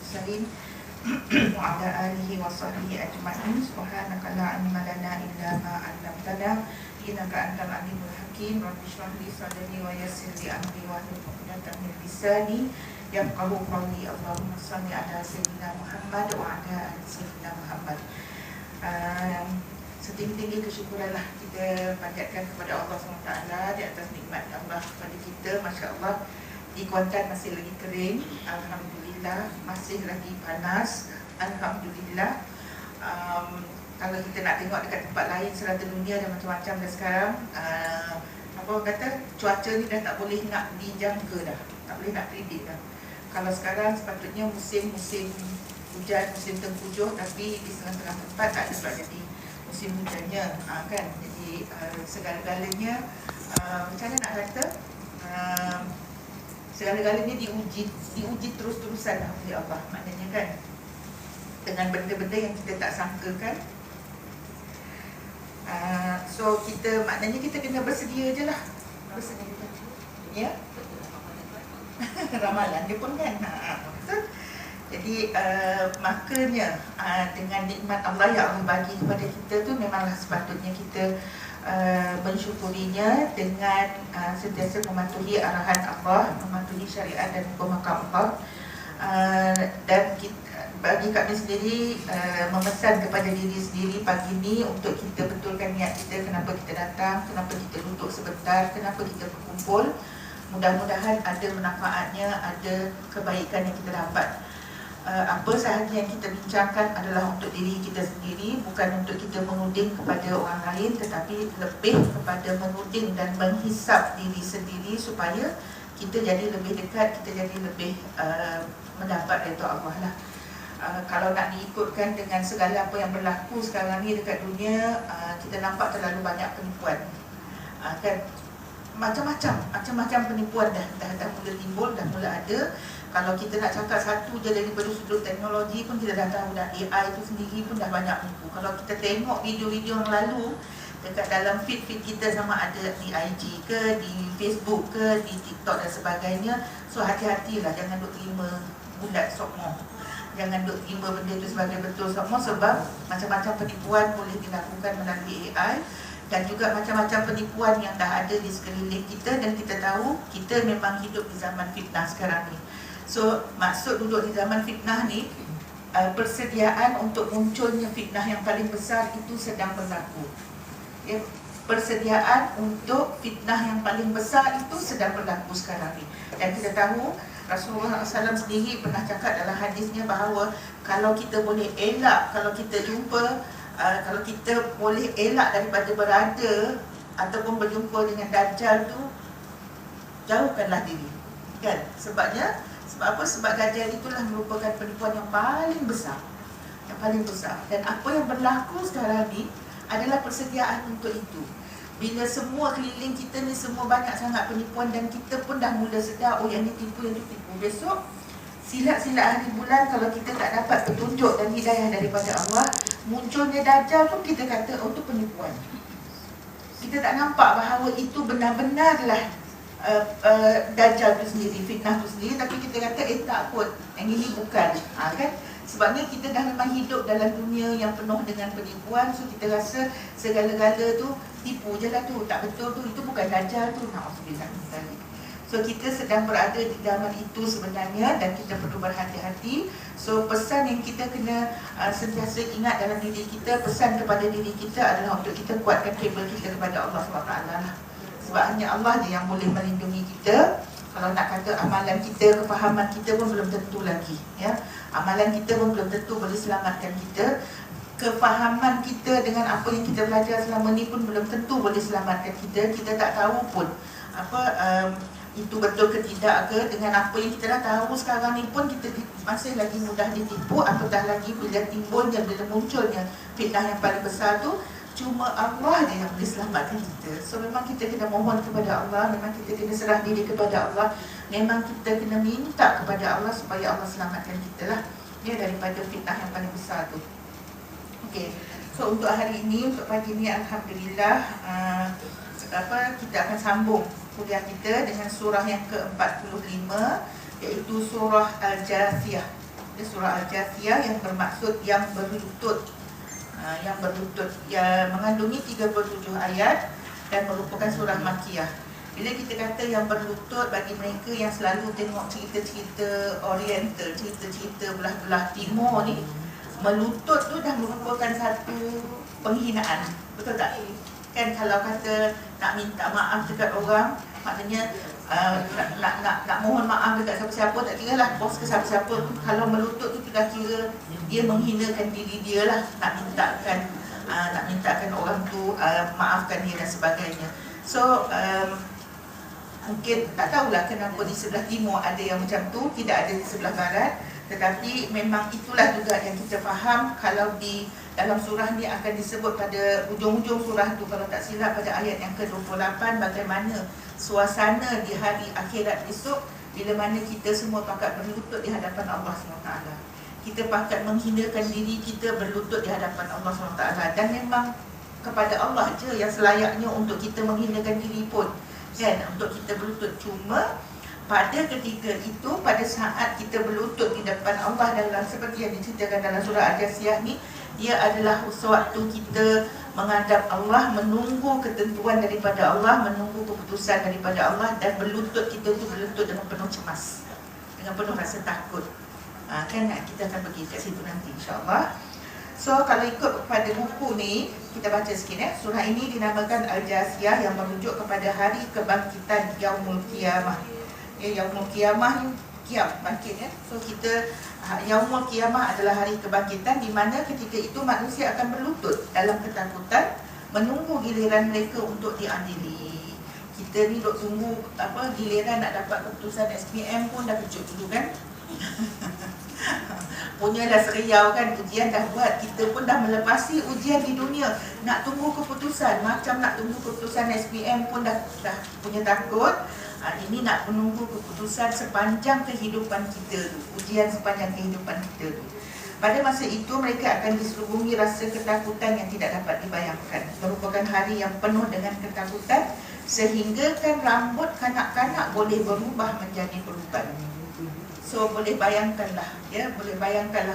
المرسلين وعلى آله وصحبه أجمعين. سبحانك لا علم لنا إلا ما علمتنا إنك أنت العليم الحكيم. رب اشرح لي صدري ويسر لي أمري واحلل عقدة من لساني يفقهوا قولي. اللهم صل على سيدنا محمد وعلى آل سيدنا Muhammad. Setinggi-tinggi kesyukuranlah kita panjatkan kepada Allah SWT di atas nikmat Allah kepada kita. Masya Allah, di Kuantan masih lagi kering, Alhamdulillah. Masih lagi panas, Alhamdulillah. Kalau kita nak tengok dekat tempat lain serata dunia dan macam-macam dah sekarang, apa orang kata, cuaca ni dah tak boleh nak dijangka dah, tak boleh nak predict dah. Kalau sekarang sepatutnya musim hujan, musim tengkujuh, tapi di setengah-setengah tempat tak ada sebab jadi musim hujannya, kan. Jadi segala-galanya macam mana nak kata, segala-galanya diuji terus-terusan oleh Allah, maknanya kan, dengan benda-benda yang kita tak sangkakan. So kita, maknanya kita kena bersedia je lah, bersedia, ya. Ramalan dia pun kan, betul. Jadi makanya dengan nikmat Allah yang Allah bagi kepada kita tu, memanglah sepatutnya kita mensyukurinya dengan sentiasa mematuhi arahan Allah, mematuhi syariat dan hukum makam Allah. Dan kita, bagi kami sendiri, memesan kepada diri sendiri pagi ni untuk kita betulkan niat kita, kenapa kita datang, kenapa kita duduk sebentar, kenapa kita berkumpul. Mudah-mudahan ada manfaatnya, ada kebaikan yang kita dapat. Apa sahaja yang kita bincangkan adalah untuk diri kita sendiri, bukan untuk kita menuding kepada orang lain, tetapi lebih kepada menuding dan menghisap diri sendiri supaya kita jadi lebih dekat, kita jadi lebih mendapat redha Allah lah. Kalau nak diikutkan dengan segala apa yang berlaku sekarang ni dekat dunia, kita nampak terlalu banyak penipuan, kan. Macam-macam penipuan dah mula timbul, dah mula ada. Kalau kita nak cakap satu je daripada sudut teknologi pun kita dah tahu dah, AI itu sendiri pun dah banyak menipu. Kalau kita tengok video-video yang lalu dekat dalam feed kita, sama ada di IG ke, di Facebook ke, di TikTok dan sebagainya, so hati-hatilah, jangan duk terima bulat sokmo, jangan duk terima benda itu sebagai betul sokmo, sebab macam-macam penipuan boleh dilakukan melalui AI. Dan juga macam-macam penipuan yang dah ada di sekeliling kita, dan kita tahu kita memang hidup di zaman fitnah sekarang ni. So maksud duduk di zaman fitnah ni, persediaan untuk munculnya fitnah yang paling besar itu sedang berlaku, ya. Persediaan untuk fitnah yang paling besar itu sedang berlaku sekarang ni. Dan kita tahu Rasulullah SAW sendiri pernah cakap dalam hadisnya bahawa kalau kita boleh elak, kalau kita jumpa, kalau kita boleh elak daripada berada ataupun berjumpa dengan Dajjal tu, jauhkanlah diri, kan. Sebab apa? Sebab Dajjal itulah merupakan penipuan yang paling besar, dan apa yang berlaku sekarang ni adalah persediaan untuk itu. Bila semua keliling kita ni semua banyak sangat penipuan, dan kita pun dah mula sedar, oh yang ni tipu, yang ni tipu. Besok silat-silat hari bulan, kalau kita tak dapat petunjuk dan hidayah daripada Allah, munculnya Dajjal pun kita kata, oh tu penipuan. Kita tak nampak bahawa itu benar-benarlah Dajjal tu sendiri, fitnah tu sendiri, tapi kita kata, tak kot, yang ini bukan, kan. Sebabnya kita dah memang hidup dalam dunia yang penuh dengan penipuan, so kita rasa segala-gala tu tipu je lah tu, tak betul tu, itu bukan Dajjal tu, na'udzubillah. So kita sedang berada di zaman itu sebenarnya, dan kita perlu berhati-hati. So pesan yang kita kena sentiasa ingat dalam diri kita, pesan kepada diri kita adalah untuk kita kuatkan kabel kita kepada Allah SWT lah. Sebab hanya Allah je yang boleh melindungi kita. Kalau nak kata amalan kita, kefahaman kita pun belum tentu lagi, ya. Amalan kita pun belum tentu boleh selamatkan kita. Kefahaman kita dengan apa yang kita belajar selama ni pun belum tentu boleh selamatkan kita. Kita tak tahu pun itu betul ke tidak ke. Dengan apa yang kita dah tahu sekarang ni pun kita masih lagi mudah ditipu, apatah lagi bila munculnya fitnah yang paling besar tu. Cuma Allah je yang boleh selamatkan kita. So memang kita kena mohon kepada Allah, memang kita kena serah diri kepada Allah, memang kita kena minta kepada Allah supaya Allah selamatkan kita lah, ya, daripada fitnah yang paling besar tu. Okey. So untuk hari ini, untuk pagi ni, alhamdulillah, kita akan sambung kuliah kita dengan surah yang ke-45, iaitu surah Al-Jathiyah. surah Al-Jathiyah yang bermaksud yang berlutut. Yang berlutut, yang mengandungi 37 ayat dan merupakan surah Makkiyah. Bila kita kata yang berlutut, bagi mereka yang selalu tengok cerita-cerita oriental, cerita-cerita belah-belah timur ni, melutut tu dah merupakan satu penghinaan. Betul tak? Kan kalau kata nak minta maaf dekat orang, maknanya nak mohon maaf dekat siapa-siapa, tak kira lah bos ke siapa-siapa, kalau melutut tu dah kira dia menghinakan diri dia lah, nak mintakan orang tu maafkan dia dan sebagainya. So mungkin tak tahulah kenapa di sebelah timur ada yang macam tu, tidak ada di sebelah barat. Tetapi memang itulah juga yang kita faham kalau di dalam surah ni akan disebut pada ujung-ujung surah tu, kalau tak silap pada ayat yang ke-28, bagaimana suasana di hari akhirat esok bila mana kita semua pakat berlutut di hadapan Allah SWT. Kita pakat menghinakan diri kita berlutut di hadapan Allah SWT. Dan memang kepada Allah je yang selayaknya untuk kita menghinakan diri pun, kan, untuk kita berlutut. Cuma pada ketika itu, pada saat kita berlutut di depan Allah dalam seperti yang diceritakan dalam surah Al-Jathiyah ni, dia adalah sewaktu kita menghadap Allah, menunggu ketentuan daripada Allah, menunggu keputusan daripada Allah, dan berlutut kita tu berlutut dengan penuh cemas, dengan penuh rasa takut. Kan kita akan pergi kat situ nanti insya-Allah. So kalau ikut pada buku ni, kita baca sikit surah ini dinamakan Al-Jathiyah yang merujuk kepada hari kebangkitan Yaumul Qiyamah. Yaumul Qiyamah ni bangkit ya. So kita Yaumul Qiyamah adalah hari kebangkitan di mana ketika itu manusia akan berlutut dalam ketakutan menunggu giliran mereka untuk diadili. Kita ni duk tunggu giliran nak dapat keputusan SPM pun dah kejut dulu kan. Punya dah seriau kan, ujian dah buat, kita pun dah melepasi ujian di dunia, nak tunggu keputusan, macam nak tunggu keputusan SPM pun dah punya takut. Ini nak menunggu keputusan sepanjang kehidupan kita tu, ujian sepanjang kehidupan kita tu. Pada masa itu mereka akan diserubungi rasa ketakutan yang tidak dapat dibayangkan. Merupakan hari yang penuh dengan ketakutan sehingga kan rambut kanak-kanak boleh berubah menjadi peruban. So boleh bayangkanlah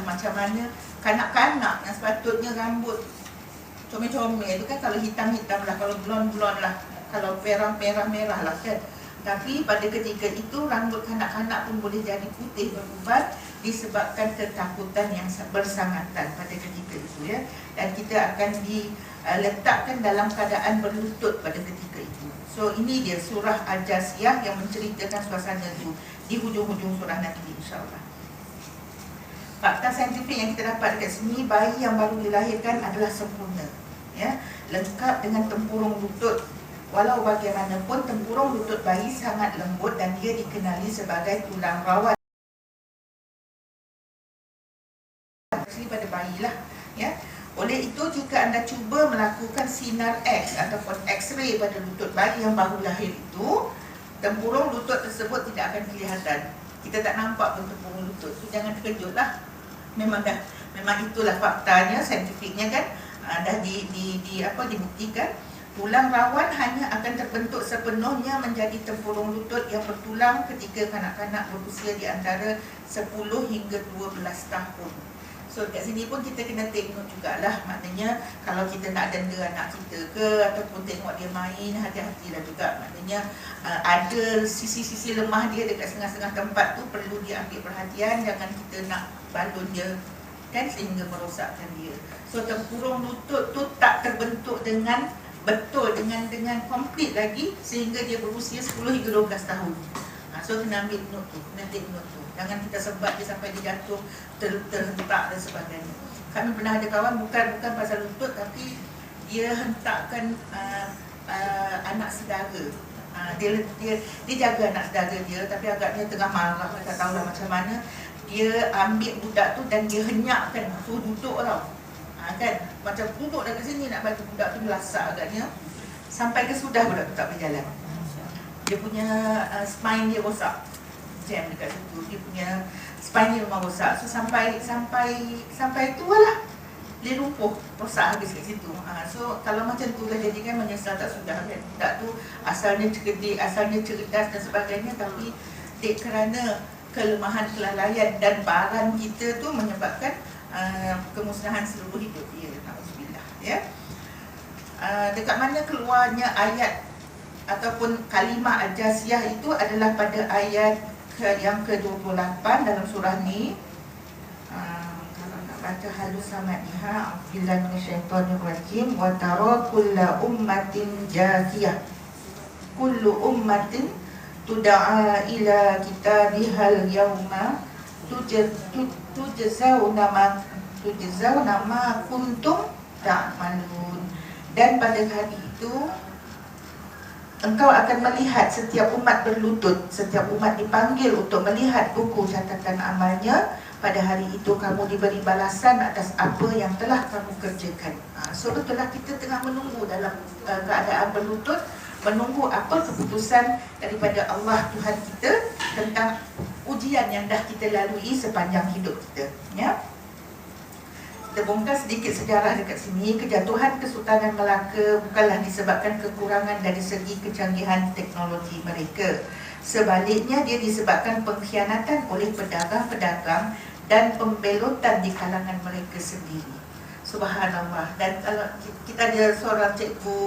macam mana kanak-kanak yang sepatutnya rambut comel-comel tu kan, kalau hitam-hitam lah, kalau blond-blond lah, kalau merah-merah lah kan. Tapi pada ketika itu rambut kanak-kanak pun boleh jadi putih beruban disebabkan ketakutan yang bersangatan pada ketika itu ya. Dan kita akan diletakkan dalam keadaan berlutut pada ketika itu. So ini dia surah Al-Jathiyah yang menceritakan suasana itu di hujung-hujung surah nanti insya-Allah. Fakta saintifik yang kita dapat dekat sini, bayi yang baru dilahirkan adalah sempurna ya, lengkap dengan tempurung lutut. Walau bagaimanapun tempurung lutut bayi sangat lembut dan dia dikenali sebagai tulang rawan pada bayi lah ya. Oleh itu jika anda cuba melakukan sinar X ataupun X-ray pada lutut bayi yang baru lahir itu, tempurung lutut tersebut tidak akan kelihatan. Kita tak nampak pun tempurung lutut tu, jangan terkejut lah. Memang itulah faktanya, saintifiknya kan, dah dibuktikan. Tulang rawan hanya akan terbentuk sepenuhnya menjadi tempurung lutut yang bertulang ketika kanak-kanak berusia di antara 10 hingga 12 tahun. So kat sini pun kita kena tengok jugalah, maknanya kalau kita nak denda anak kita ke ataupun tengok dia main, hati-hatilah juga. Maknanya ada sisi-sisi lemah dia dekat setengah-setengah tempat tu perlu dia ambil perhatian, jangan kita nak balun dia kan sehingga merosakkan dia. So tempurung lutut tu tak terbentuk dengan betul, dengan komplit lagi sehingga dia berusia 10 hingga 12 tahun. So kena ambil note tu, kena take note tu. Jangan kita sebat dia sampai dia jatuh, terhentak dan sebagainya. Kami pernah ada kawan bukan pasal lutut, tapi dia hentakkan anak saudara. Dia jaga anak saudara dia, tapi agaknya tengah marah, tak tahulah macam mana. Dia ambil budak tu dan dia henyakkan, suruh duduk tau. Kan, macam duduk dekat sini nak bagi budak tu melasak agaknya. Sampai ke sudah budak tu tak boleh jalan. Dia punya spine dia rosak, jam dekat situ. Dia punya spine dia memang rosak. So sampai tu lah dia lumpuh, rosak habis kat situ. So kalau macam tu lah jadi kan menyesal tak sudah kan. Budak tu asalnya cerdik, asalnya cerdas dan sebagainya, tapi kerana kelemahan, kelalaian dan baran kita tu menyebabkan kemusnahan seluruh hidup. Ya, na'udzubillah. Ya. Dekat mana keluarnya ayat ataupun kalimah al-jasiyah itu adalah pada ayat yang ke-28 dalam surah ni. Kalau nak baca halus samaiha, billahi minasyaitonir rajim, wa tara kullu ummatin jasiyah, kullu ummatin tud'a ila kitabihal yawma tujzauna ma kuntum ta'malun. Dan pada hari itu engkau akan melihat setiap umat berlutut, setiap umat dipanggil untuk melihat buku catatan amalnya. Pada hari itu kamu diberi balasan atas apa yang telah kamu kerjakan. So betullah kita tengah menunggu dalam keadaan berlutut, menunggu apa keputusan daripada Allah Tuhan kita tentang ujian yang dah kita lalui sepanjang hidup kita. Ya. Kita bongkar sedikit sejarah dekat sini. Kejatuhan Kesultanan Melaka bukanlah disebabkan kekurangan dari segi kecanggihan teknologi mereka. Sebaliknya, dia disebabkan pengkhianatan oleh pedagang-pedagang dan pembelotan di kalangan mereka sendiri. Subhanallah. Dan kalau kita ada seorang cikgu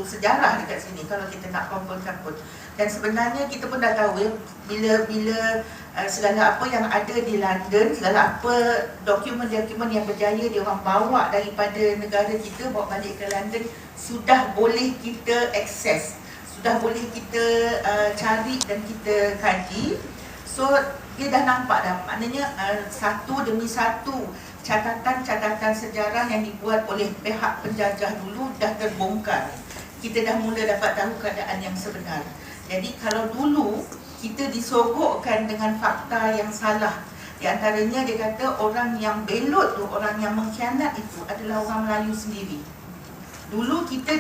sejarah dekat sini, kalau kita nak kompon-kompon, dan sebenarnya kita pun dah tahu ya, bila segala apa yang ada di London, segala apa dokumen-dokumen yang berjaya dia orang bawa daripada negara kita bawa balik ke London, sudah boleh kita akses, sudah boleh kita cari dan kita kaji. So dia dah nampak dah, maknanya satu demi satu catatan-catatan sejarah yang dibuat oleh pihak penjajah dulu dah terbongkar. Kita dah mula dapat tahu keadaan yang sebenar. Jadi kalau dulu kita disogokkan dengan fakta yang salah, di antaranya dia kata orang yang belot tu, orang yang mengkhianat itu adalah orang Melayu sendiri. Dulu kita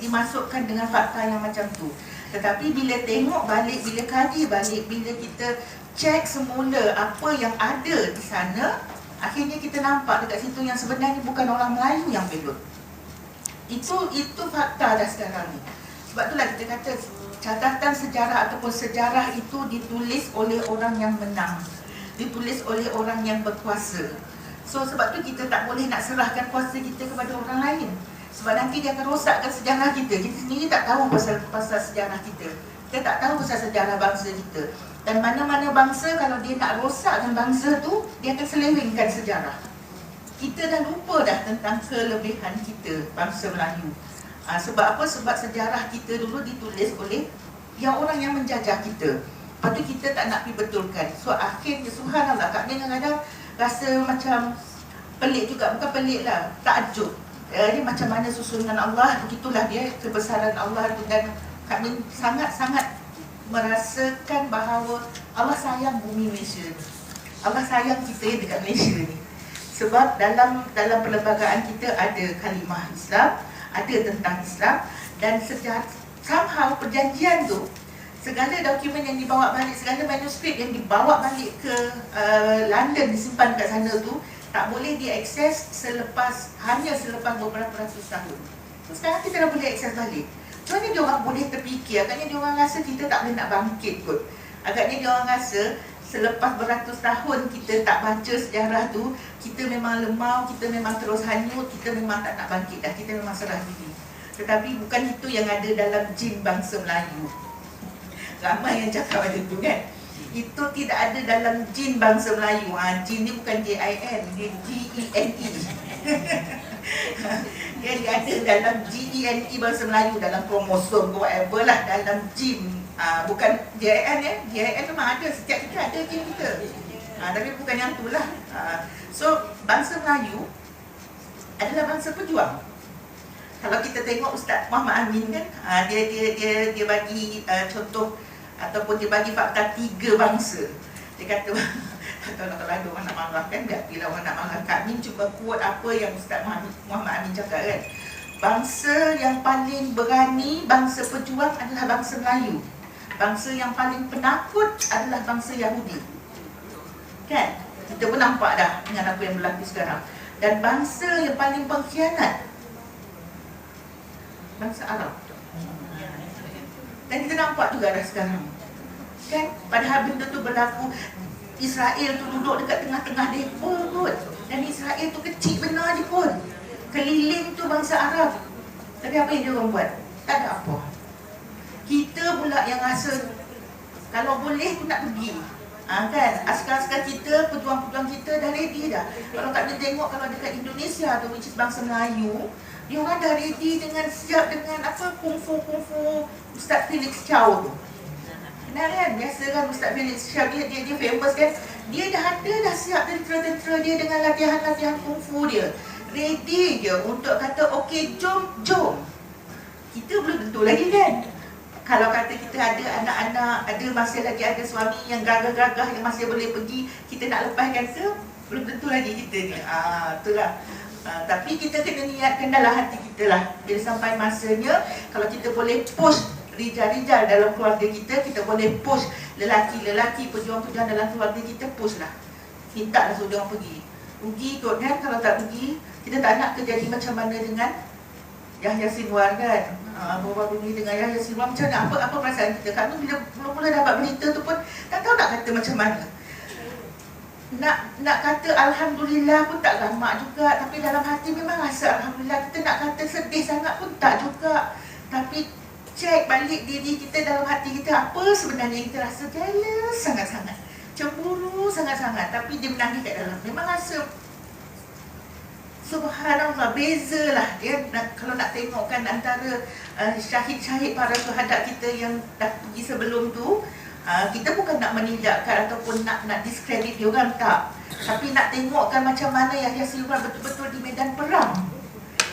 dimasukkan dengan fakta yang macam tu. Tetapi bila tengok balik, bila kaji balik, bila kita cek semula apa yang ada di sana, akhirnya kita nampak dekat situ yang sebenarnya bukan orang Melayu yang belot. Itu fakta dah sekarang ni. Sebab itulah kita kata catatan sejarah ataupun sejarah itu ditulis oleh orang yang menang, ditulis oleh orang yang berkuasa. So sebab tu kita tak boleh nak serahkan kuasa kita kepada orang lain. Sebab nanti dia akan rosakkan sejarah kita. Kita sendiri tak tahu pasal sejarah kita. Kita tak tahu pasal sejarah bangsa kita. Dan mana-mana bangsa kalau dia nak rosakkan bangsa tu, dia akan selewengkan sejarah. Kita dah lupa dah tentang kelebihan kita, bangsa Melayu. Sebab apa? Sebab sejarah kita dulu ditulis oleh yang orang yang menjajah kita. Lepas tu kita tak nak pergi betulkan. So akhirnya subhanallah, Kak Min kadang-kadang rasa macam pelik juga. Bukan pelik lah, takjub. Dia macam mana susunan Allah, begitulah dia kebesaran Allah tu. Dan Kak Min sangat-sangat merasakan bahawa Allah sayang bumi Malaysia ni. Allah sayang kita dekat Malaysia ni. Sebab dalam perlembagaan kita ada kalimah Islam, ada tentang Islam, dan somehow perjanjian tu, segala dokumen yang dibawa balik, segala manuskrip yang dibawa balik ke London, disimpan kat sana tu, tak boleh diakses hanya selepas beberapa ratus tahun. So, sekarang kita dah boleh akses balik. Macam mana dia orang boleh terfikir? Agaknya dia orang rasa kita tak boleh nak bangkit kot. Agaknya dia orang rasa selepas beratus tahun kita tak baca sejarah tu, kita memang lemau, kita memang terus hanyut, kita memang tak nak bangkit dah, kita memang serah diri. Tetapi bukan itu yang ada dalam jin bangsa Melayu. Ramai yang cakap ada tu kan. Itu tidak ada dalam jin bangsa Melayu. Jin ni bukan J-I-N, dia G-E-N-E. Dia ada dalam G-E-N-E bangsa Melayu, dalam kromosom ke whatever lah, dalam jin. Bukan J-I-N ya. J-I-N memang ada, setiap kita ada jin kita. Tapi bukan yang tu lah. So bangsa Melayu adalah bangsa pejuang. Kalau kita tengok Ustaz Muhammad Amin kan, dia bagi contoh ataupun dia bagi fakta 3 bangsa. Dia kata kalau ada orang nak marah kan, bila orang nak marah, Kak Min cuba quote apa yang Ustaz Muhammad Amin cakap kan. Bangsa yang paling berani, bangsa pejuang adalah bangsa Melayu. Bangsa yang paling penakut adalah bangsa Yahudi. Kan? Kita pun nampak dah dengan apa yang berlaku sekarang. Dan bangsa yang paling pengkhianat, bangsa Arab. Dan kita nampak juga dah sekarang. Kan? Padahal benda tu berlaku. Israel tu duduk dekat tengah-tengah mereka kot. Dan Israel tu kecil benar je pun. Keliling tu bangsa Arab. Tapi apa yang dia orang buat? Tak ada apa. Kita pula yang rasa kalau boleh tu nak pergi. Kan? Askar-askar kita, pejuang-pejuang kita dah ready dah. Kalau tak ada tengok, kalau dekat Indonesia tu, which is bangsa Melayu, dia orang dah ready dengan siap dengan apa, kungfu Ustaz Felix Chow tu. Kenal kan? Biasa kan Ustaz Felix Chow, dia famous kan. Dia dah ada dah siap tentera-tentera dia dengan latihan-latihan kungfu dia. Ready je untuk kata okey, jom. Kita belum tentu lagi kan. Kalau kata kita ada anak-anak, ada masih lagi ada suami yang gagah-gagah yang masih boleh pergi, kita nak lepaskan ke? Belum tentu lagi kita ni. Itulah. Tapi kita kena niatkan dalam hati kita lah. Bila sampai masanya, kalau kita boleh push rijal-rijal dalam keluarga kita, kita boleh push lelaki-lelaki, pejuang-pejuang dalam keluarga kita, push lah. Minta lah suruh dia orang pergi. Rugi kot kan kalau tak pergi. Kita tak nak terjadi macam mana dengan Yahya Sinwar kan. Baru-baru ni dengan Yahya Sinwar, macam mana, apa perasaan kita? Kami bila mula-mula dapat berita tu pun tak tahu nak kata macam mana. Nak kata Alhamdulillah pun tak gamak juga. Tapi dalam hati memang rasa Alhamdulillah. Kita nak kata sedih sangat pun tak juga. Tapi cek balik diri kita dalam hati kita, apa sebenarnya yang kita rasa? Jealous sangat-sangat, cemburu sangat-sangat. Tapi dia menangis kat dalam. Memang rasa subhanallah, bezalah dia. Kalau nak tengokkan antara syahid-syahid para syuhada kita yang dah pergi sebelum tu, kita bukan nak menindakkan ataupun nak diskredit dia orang, tak. Tapi nak tengokkan macam mana Yahya Sinwar betul-betul di medan perang,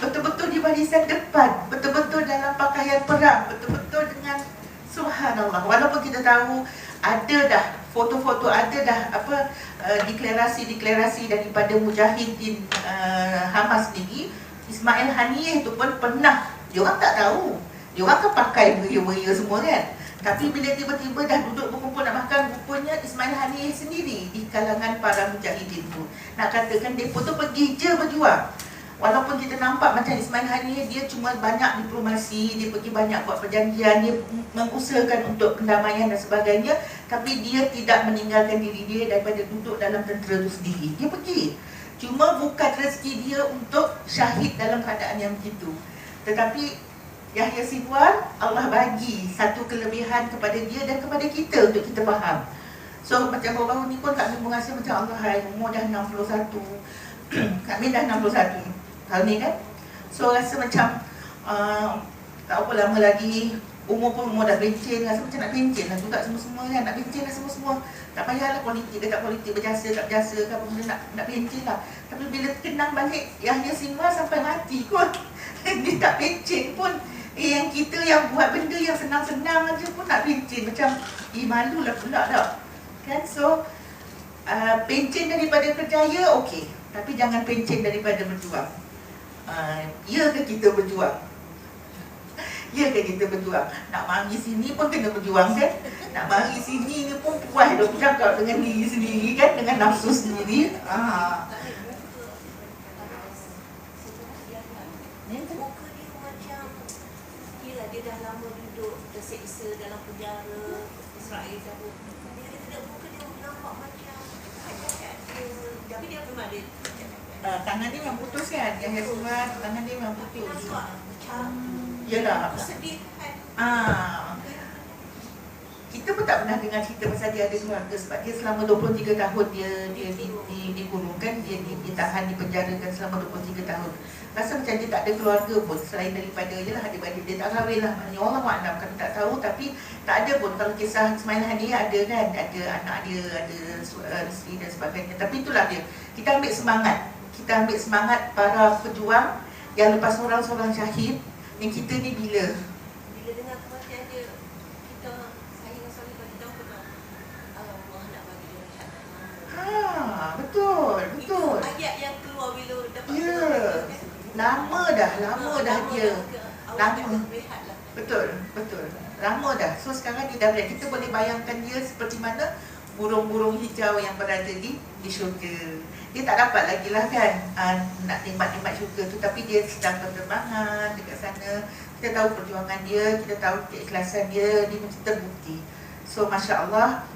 betul-betul di barisan depan, betul-betul dalam pakaian perang, betul-betul dengan subhanallah. Walaupun kita tahu ada dah foto-foto, ada dah deklarasi-deklarasi daripada mujahidin Hamas sendiri. Ismail Haniyeh tu pun pernah, dia orang tak tahu, dia orang kan pakai beria-beria semua kan. Tapi bila tiba-tiba dah duduk berkumpul nak makan, rupanya Ismail Haniyeh sendiri di kalangan para mujahidin tu. Nak katakan mereka tu pergi je berjuang. Walaupun kita nampak macam Ismail Haniyeh, dia cuma banyak diplomasi, dia pergi banyak buat perjanjian, dia mengusahakan untuk pendamaian dan sebagainya, tapi dia tidak meninggalkan diri dia daripada duduk dalam tentera itu sendiri. Dia pergi. Cuma bukan rezeki dia untuk syahid dalam keadaan yang begitu. Tetapi Yahya Sinwar, Allah bagi satu kelebihan kepada dia dan kepada kita untuk kita faham. So macam baru-baru ni pun kami merasa macam Allah, umur dah 61. Kami dah 61 tahun ni kan. So rasa macam tak apa lama lagi, umur pun umur dah pencen, rasa macam nak pencen lah juga semua-semua kan. Nak pencen lah semua-semua. Tak payahlah politik ke tak politik, berjasa tak berjasa ke apa benda, nak pencen lah. Tapi bila kenang balik Yahya Sinwar sampai mati kot dia tak pencen pun. Yang kita yang buat benda yang senang-senang aja pun nak pencen, macam malulah pula tak kan. So pencen daripada kerjaya okey, tapi jangan pencen daripada berjuang. Ya ke kita berjuang? Ya ke kita berjuang? Nak mari sini pun kena berjuang kan? Nak mari sini ni pun puas dah bercakap dengan diri sendiri kan, dengan nafsu sendiri. Dia dah lama duduk terseksa dalam penjara Israel dah. Dia tidak buka, dia nampak macam tapi dia memang ada tangan dia memang putus kan. Yahya Sinwar tangan dia memang putus. macam Yalah. kesedihan. Kita pun tak pernah dengar cerita pasal dia ada keluarga, sebab dia selama 23 tahun dia dikurungkan, dia ditahan, dipenjarakan selama 23 tahun. Rasa macam dia tak ada keluarga pun selain daripada jelah adik-adik dia tak kahwin lah. Maknanya Allah maknam, kami tak tahu, tapi tak ada pun. Kalau kisah Ismail Haniyeh ada kan, ada anak dia, ada isteri dan sebagainya. Tapi itulah dia, kita ambil semangat. Kita ambil semangat para pejuang yang lepas seorang-seorang syahid. Yang kita ni bila dengar kematian dia, saya dengan suami kita pernah Allah nak bagi dia rehat. Betul. Itu ayat yang keluar bila dapat lama dah dia. Lama. Rehat lah. Betul. Lama dah. So sekarang dia dah berat. Kita boleh bayangkan dia seperti mana burung-burung hijau yang berada di syurga. Dia tak dapat lagi lah kan nak nikmat-nikmat syurga tu, tapi dia sedang berterbangan dekat sana. Kita tahu perjuangan dia, kita tahu keikhlasan dia, dia mesti terbukti. So Masya Allah,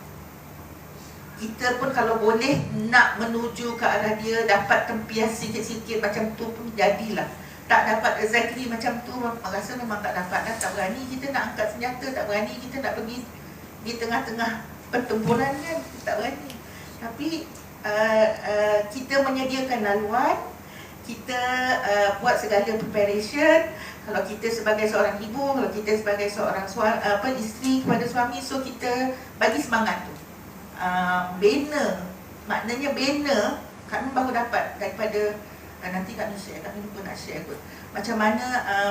kita pun kalau boleh nak menuju ke arah dia, dapat tempias sikit-sikit macam tu pun jadilah. Tak dapat exactly macam tu, rasa memang tak dapat dah, tak berani kita nak angkat senjata, tak berani kita nak pergi di tengah-tengah pertempuran kan, tak berani. Tapi kita menyediakan laluan, kita buat segala preparation. Kalau kita sebagai seorang ibu, kalau kita sebagai seorang isteri kepada suami, so kita bagi semangat tu. Banner, maknanya banner kami baru dapat daripada nanti kami share, kami lupa nak share kot. Macam mana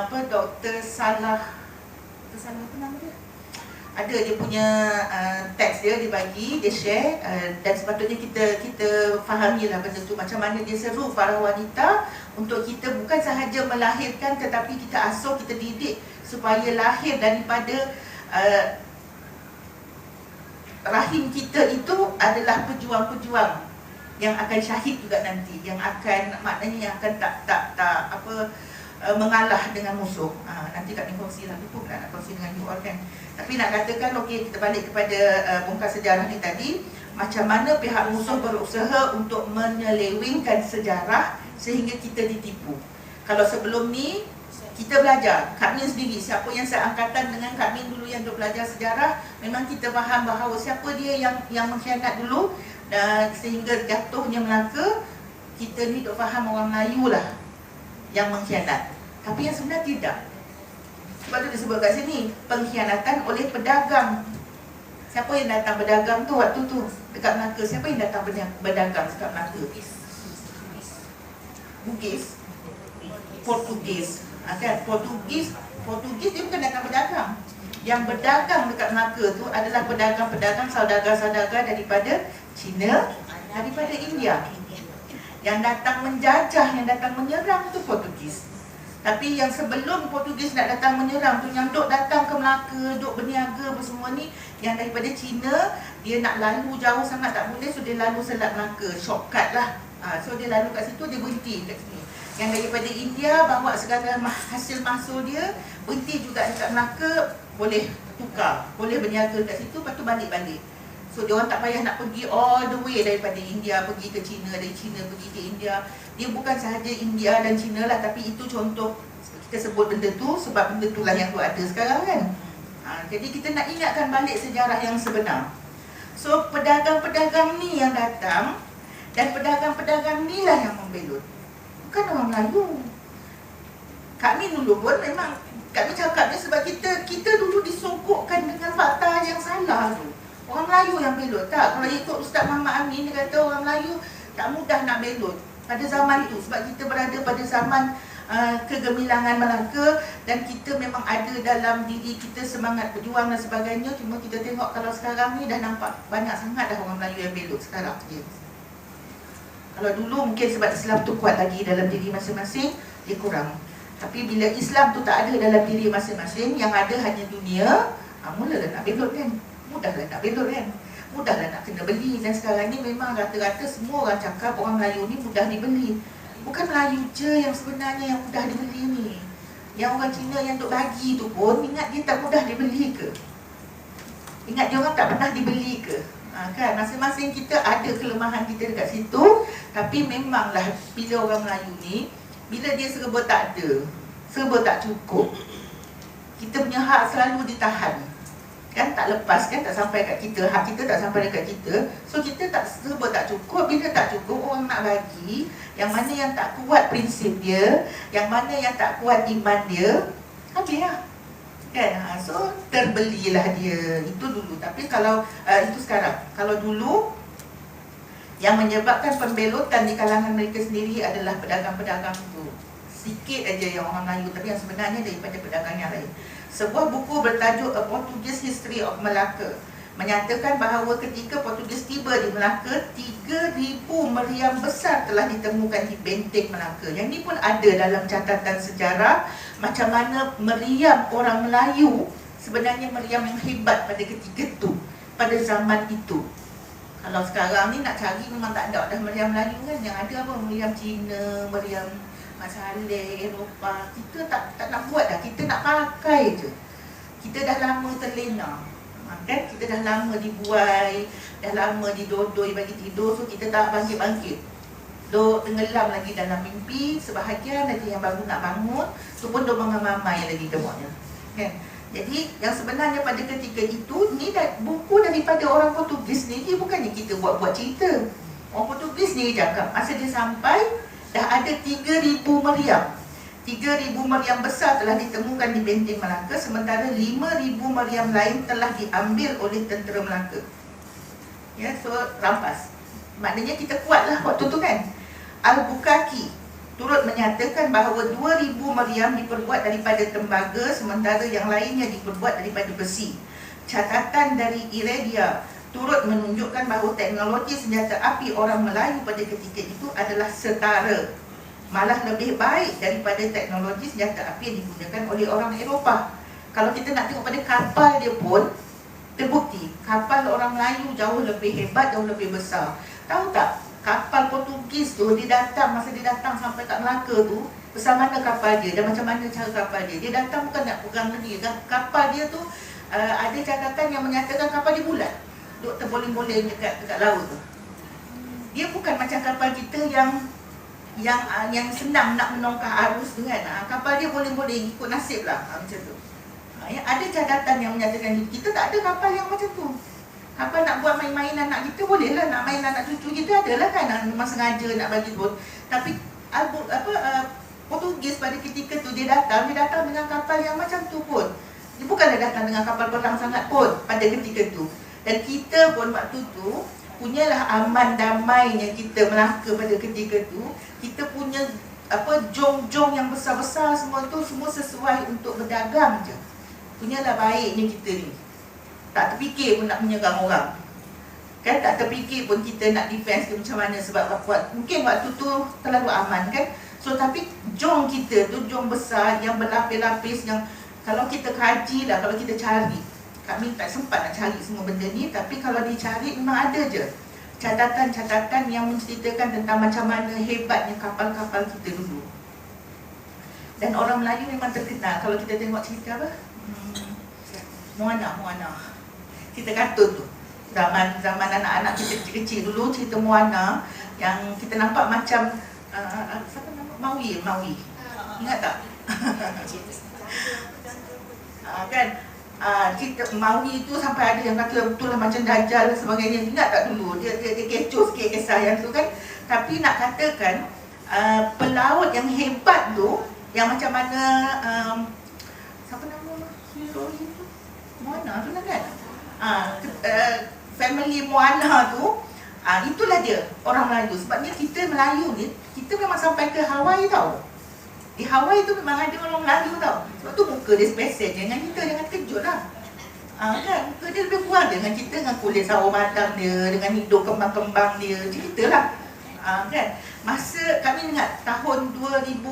Dr. Salah apa nama dia? Ada dia punya teks dia bagi, dia share, dan sepatutnya kita fahamilah benda tu, macam mana dia seru para wanita untuk kita bukan sahaja melahirkan, tetapi kita asuh, kita didik supaya lahir daripada rahim kita itu adalah pejuang-pejuang yang akan syahid juga nanti, yang akan, maknanya yang akan mengalah dengan musuh. Nanti Kak Min kongsi lah, lupa pula nak kongsi dengan you all kan. Tapi nak katakan, okey, kita balik kepada bongkar sejarah ni tadi, macam mana pihak musuh berusaha untuk menyelewengkan sejarah sehingga kita ditipu. Kalau sebelum ni kita belajar, Kak Min sendiri, siapa yang seangkatan dengan Kak Min dulu yang duk belajar sejarah, memang kita faham bahawa siapa dia yang mengkhianat dulu, dan sehingga jatuhnya Melaka, kita ni duk faham orang Melayu lah yang mengkhianat. Tapi yang sebenarnya tidak. Sebab tu disebut kat sini, pengkhianatan oleh pedagang. Siapa yang datang berdagang tu waktu tu dekat Melaka? Siapa yang datang berdagang dekat Melaka? Bugis, Portugis. Kan? Portugis dia bukan datang berdagang. Yang berdagang dekat Melaka tu adalah pedagang-pedagang, saudagar-saudagar daripada China, daripada India. Yang datang menjajah, yang datang menyerang tu Portugis. Tapi yang sebelum Portugis nak datang menyerang tu, yang duk datang ke Melaka, duk berniaga semua ni, yang daripada China, dia nak lalu jauh sangat tak boleh, so dia lalu Selat Melaka, shortcut lah. So dia lalu kat situ, dia berhenti kat sini. Yang daripada India bawa segala hasil mahsul dia, berhenti juga dekat Melaka, boleh tukar, boleh berniaga kat situ, lepas tu balik-balik. So dia orang tak payah nak pergi all the way daripada India pergi ke China, dari China pergi ke India. Dia bukan sahaja India dan China lah, tapi itu contoh kita sebut benda tu sebab benda tu lah yang tu ada sekarang kan. Jadi kita nak ingatkan balik sejarah yang sebenar. So pedagang-pedagang ni yang datang, dan pedagang-pedagang ni lah yang membelut, bukan orang Melayu. Kami dulu pun memang, kami cakap ni sebab kita dulu disogokkan dengan fakta yang salah tu. Orang Melayu yang belot. Tak, kalau ikut Ustaz Muhammad Amin, dia kata orang Melayu tak mudah nak belot pada zaman tu, sebab kita berada pada zaman kegemilangan Melaka, dan kita memang ada dalam diri kita semangat berjuang dan sebagainya. Cuma kita tengok kalau sekarang ni dah nampak banyak sangat dah orang Melayu yang belot sekarang je. Kalau dulu mungkin sebab Islam tu kuat lagi dalam diri masing-masing, dia kurang. Tapi bila Islam tu tak ada dalam diri masing-masing, yang ada hanya dunia, mulalah nak belot kan. Mudahlah nak belot kan, mudahlah nak kena beli. Dan sekarang ni memang rata-rata semua orang cakap orang Melayu ni mudah dibeli. Bukan Melayu je yang sebenarnya yang mudah dibeli ni. Yang orang Cina yang duk bagi tu pun, ingat dia tak mudah dibeli ke? Ingat dia orang tak pernah dibeli ke? Kan, masing-masing kita ada kelemahan kita dekat situ. Tapi memanglah bila orang Melayu ni, bila dia serba tak ada, serba tak cukup, kita punya hak selalu ditahan kan, tak lepas kan, tak sampai kat kita, hak kita tak sampai dekat kita. So kita tak serba tak cukup. Bila tak cukup, orang nak bagi, yang mana yang tak kuat prinsip dia, yang mana yang tak kuat iman dia, habis lah kan. So terbelilah dia. Itu dulu. Tapi kalau itu sekarang. Kalau dulu, yang menyebabkan pembelotan di kalangan mereka sendiri adalah pedagang-pedagang itu. Sikit aja yang orang Melayu, tapi yang sebenarnya daripada pedagang yang lain. Sebuah buku bertajuk A Portuguese History of Malacca menyatakan bahawa ketika Portugis tiba di Melaka, 3,000 meriam besar telah ditemukan di benteng Melaka. Yang ini pun ada dalam catatan sejarah, macam mana meriam orang Melayu sebenarnya meriam yang hebat pada ketika itu, pada zaman itu. Kalau sekarang ni nak cari memang tak ada dah meriam Melayu kan. Yang ada apa? Meriam Cina, meriam Masaleh, Eropah. Kita tak nak buat dah, kita nak pakai je. Kita dah lama terlena. Kan kita dah lama dibuai, dah lama didodoi bagi tidur, so kita tak bangkit-bangkit. Duk tenggelam lagi dalam mimpi, sebahagian lagi yang baru nak bangun, tu pun duk mamai-mamai lagi gemuknya. Kan? Jadi yang sebenarnya pada ketika itu, ni dah buku daripada orang Portugis sendiri, bukannya kita buat-buat cerita. Orang Portugis sendiri cakap, masa dia sampai, dah ada 3,000 meriam. 3,000 meriam besar telah ditemukan di benteng Melaka, sementara 5,000 meriam lain telah diambil oleh tentera Melaka. Ya, so rampas. Maknanya kita kuatlah waktu tu kan. Al-Bukaki turut menyatakan bahawa 2,000 meriam diperbuat daripada tembaga, sementara yang lainnya diperbuat daripada besi. Catatan dari Iradia turut menunjukkan bahawa teknologi senjata api orang Melayu pada ketika itu adalah setara, malah lebih baik daripada teknologi senjata api yang digunakan oleh orang Eropah. Kalau kita nak tengok pada kapal dia pun, terbukti kapal orang Melayu jauh lebih hebat, jauh lebih besar. Tahu tak, kapal Portugis tu, masa dia datang sampai kat Melaka tu, besar mana kapal dia dan macam mana cara kapal dia. Dia datang bukan nak pegang ni, kapal dia tu ada catatan yang menyatakan kapal dia bulat, duk terboleh-boleh dekat laut tu. Dia bukan macam kapal kita yang senang nak menongkah arus tu kan. Kapal dia boleh-boleh ikut nasib lah, macam tu. Ada catatan yang menyatakan kita tak ada kapal yang macam tu. Kapal nak buat main-main anak kita bolehlah, nak main anak cucu kita adalah kan, memang sengaja nak bagi pun. Tapi Portugis pada ketika tu dia datang dengan kapal yang macam tu pun. Dia bukanlah datang dengan kapal perang sangat pun pada ketika tu. Dan kita pun waktu tu punyalah aman damainya kita Melaka pada ketika tu. Kita punya jong-jong yang besar-besar semua tu semua sesuai untuk berdagang je. Punyalah baiknya kita ni. Tak terfikir pun nak menyerang orang. Kan tak terfikir pun kita nak defense ke macam mana, sebab mungkin waktu tu terlalu aman kan. So tapi jong kita tu jong besar yang berlapis-lapis, yang kalau kita kaji lah, kalau kita cari, kami tak sempat nak cari semua benda ni, tapi kalau dicari memang ada je catatan-catatan yang menceritakan tentang macam mana hebatnya kapal-kapal kita dulu. Dan orang Melayu memang terkenal. Kalau kita tengok cerita apa? Moana. Cerita kartun tu. Zaman anak-anak kita kecil-kecil dulu, cerita Moana yang kita nampak macam siapa nama? Maui. Ingat tak? Kan? Cerita Maui tu sampai ada yang kata betul lah macam Dajjal dan sebagainya. Ingat tak dulu? Dia kecoh sikit kisah yang tu kan. Tapi nak katakan pelaut yang hebat tu, yang macam mana siapa nama hero itu? Moana tu lah kan. Family Moana tu, itulah dia orang Melayu. Sebabnya kita Melayu ni, kita memang sampai ke Hawaii tau. Di Hawaii tu memang ada orang Melayu tau. Sebab tu muka dia special. Dengan kita jangan kejut lah. Kan, muka dia lebih kurang dengan kita, dengan kulit sawo matang dia, dengan hidung kembang-kembang dia. Cerita lah. Kan, masa kami ingat tahun 2000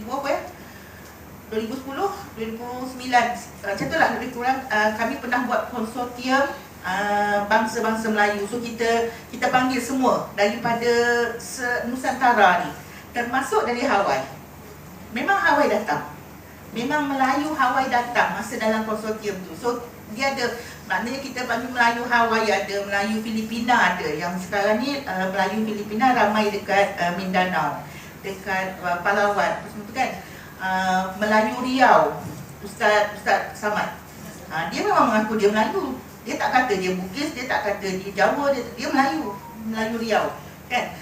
apa ya? 2010, 2009, macam tu lah lebih kurang. Kami pernah buat konsortium bangsa-bangsa Melayu. So kita panggil semua daripada Nusantara ni, termasuk dari Hawaii. Memang Hawaii datang, memang Melayu Hawaii datang masa dalam konsortium tu. So dia ada, maknanya kita panggil Melayu Hawaii ada, Melayu Filipina ada. Yang sekarang ni Melayu Filipina ramai dekat Mindanao, dekat Palawan, semua tu kan. Melayu Riau, Ustaz Samad, dia memang mengaku dia Melayu. Dia tak kata dia Bugis, dia tak kata dia Jawa, dia Melayu Riau kan.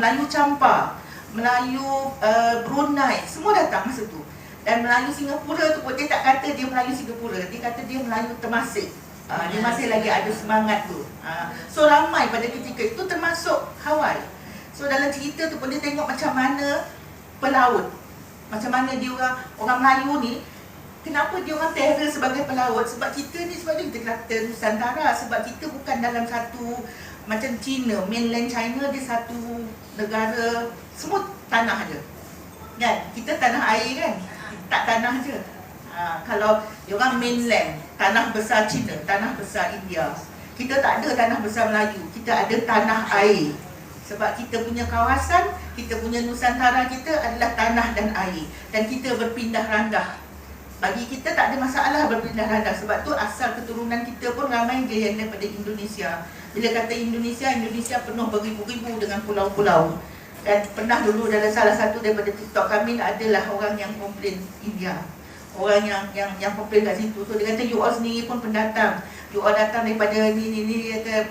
Melayu Champa, Melayu Brunei, semua datang masa tu. Dan Melayu Singapura tu pun dia tak kata dia Melayu Singapura, dia kata dia Melayu Temasek. Dia masih lagi ada semangat tu. So ramai pada ketika itu, termasuk Hawaii. So dalam cerita tu pun dia tengok macam mana pelaut, macam mana dia orang Melayu ni, kenapa dia orang terror sebagai pelaut. Sebab kita ni, sebab kita kata Nusantara, sebab kita bukan dalam satu macam China, mainland China, dia satu negara, semua tanah je kan. Kita tanah air kan, tak tanah je. Kalau dia orang mainland, tanah besar China, tanah besar India. Kita tak ada tanah besar Melayu, kita ada tanah air. Sebab kita punya kawasan, kita punya Nusantara kita adalah tanah dan air. Dan kita berpindah randah bagi kita tak ada masalah berpindah randah. Sebab tu asal keturunan kita pun ramai je yang daripada Indonesia. Bila kata Indonesia, Indonesia penuh beribu-ribu dengan pulau-pulau. Dan pernah dulu dalam salah satu daripada TikTok kami adalah orang yang komplain India. Orang yang komplain kat situ. So dia kata you all sendiri pun pendatang. You all datang daripada ni kata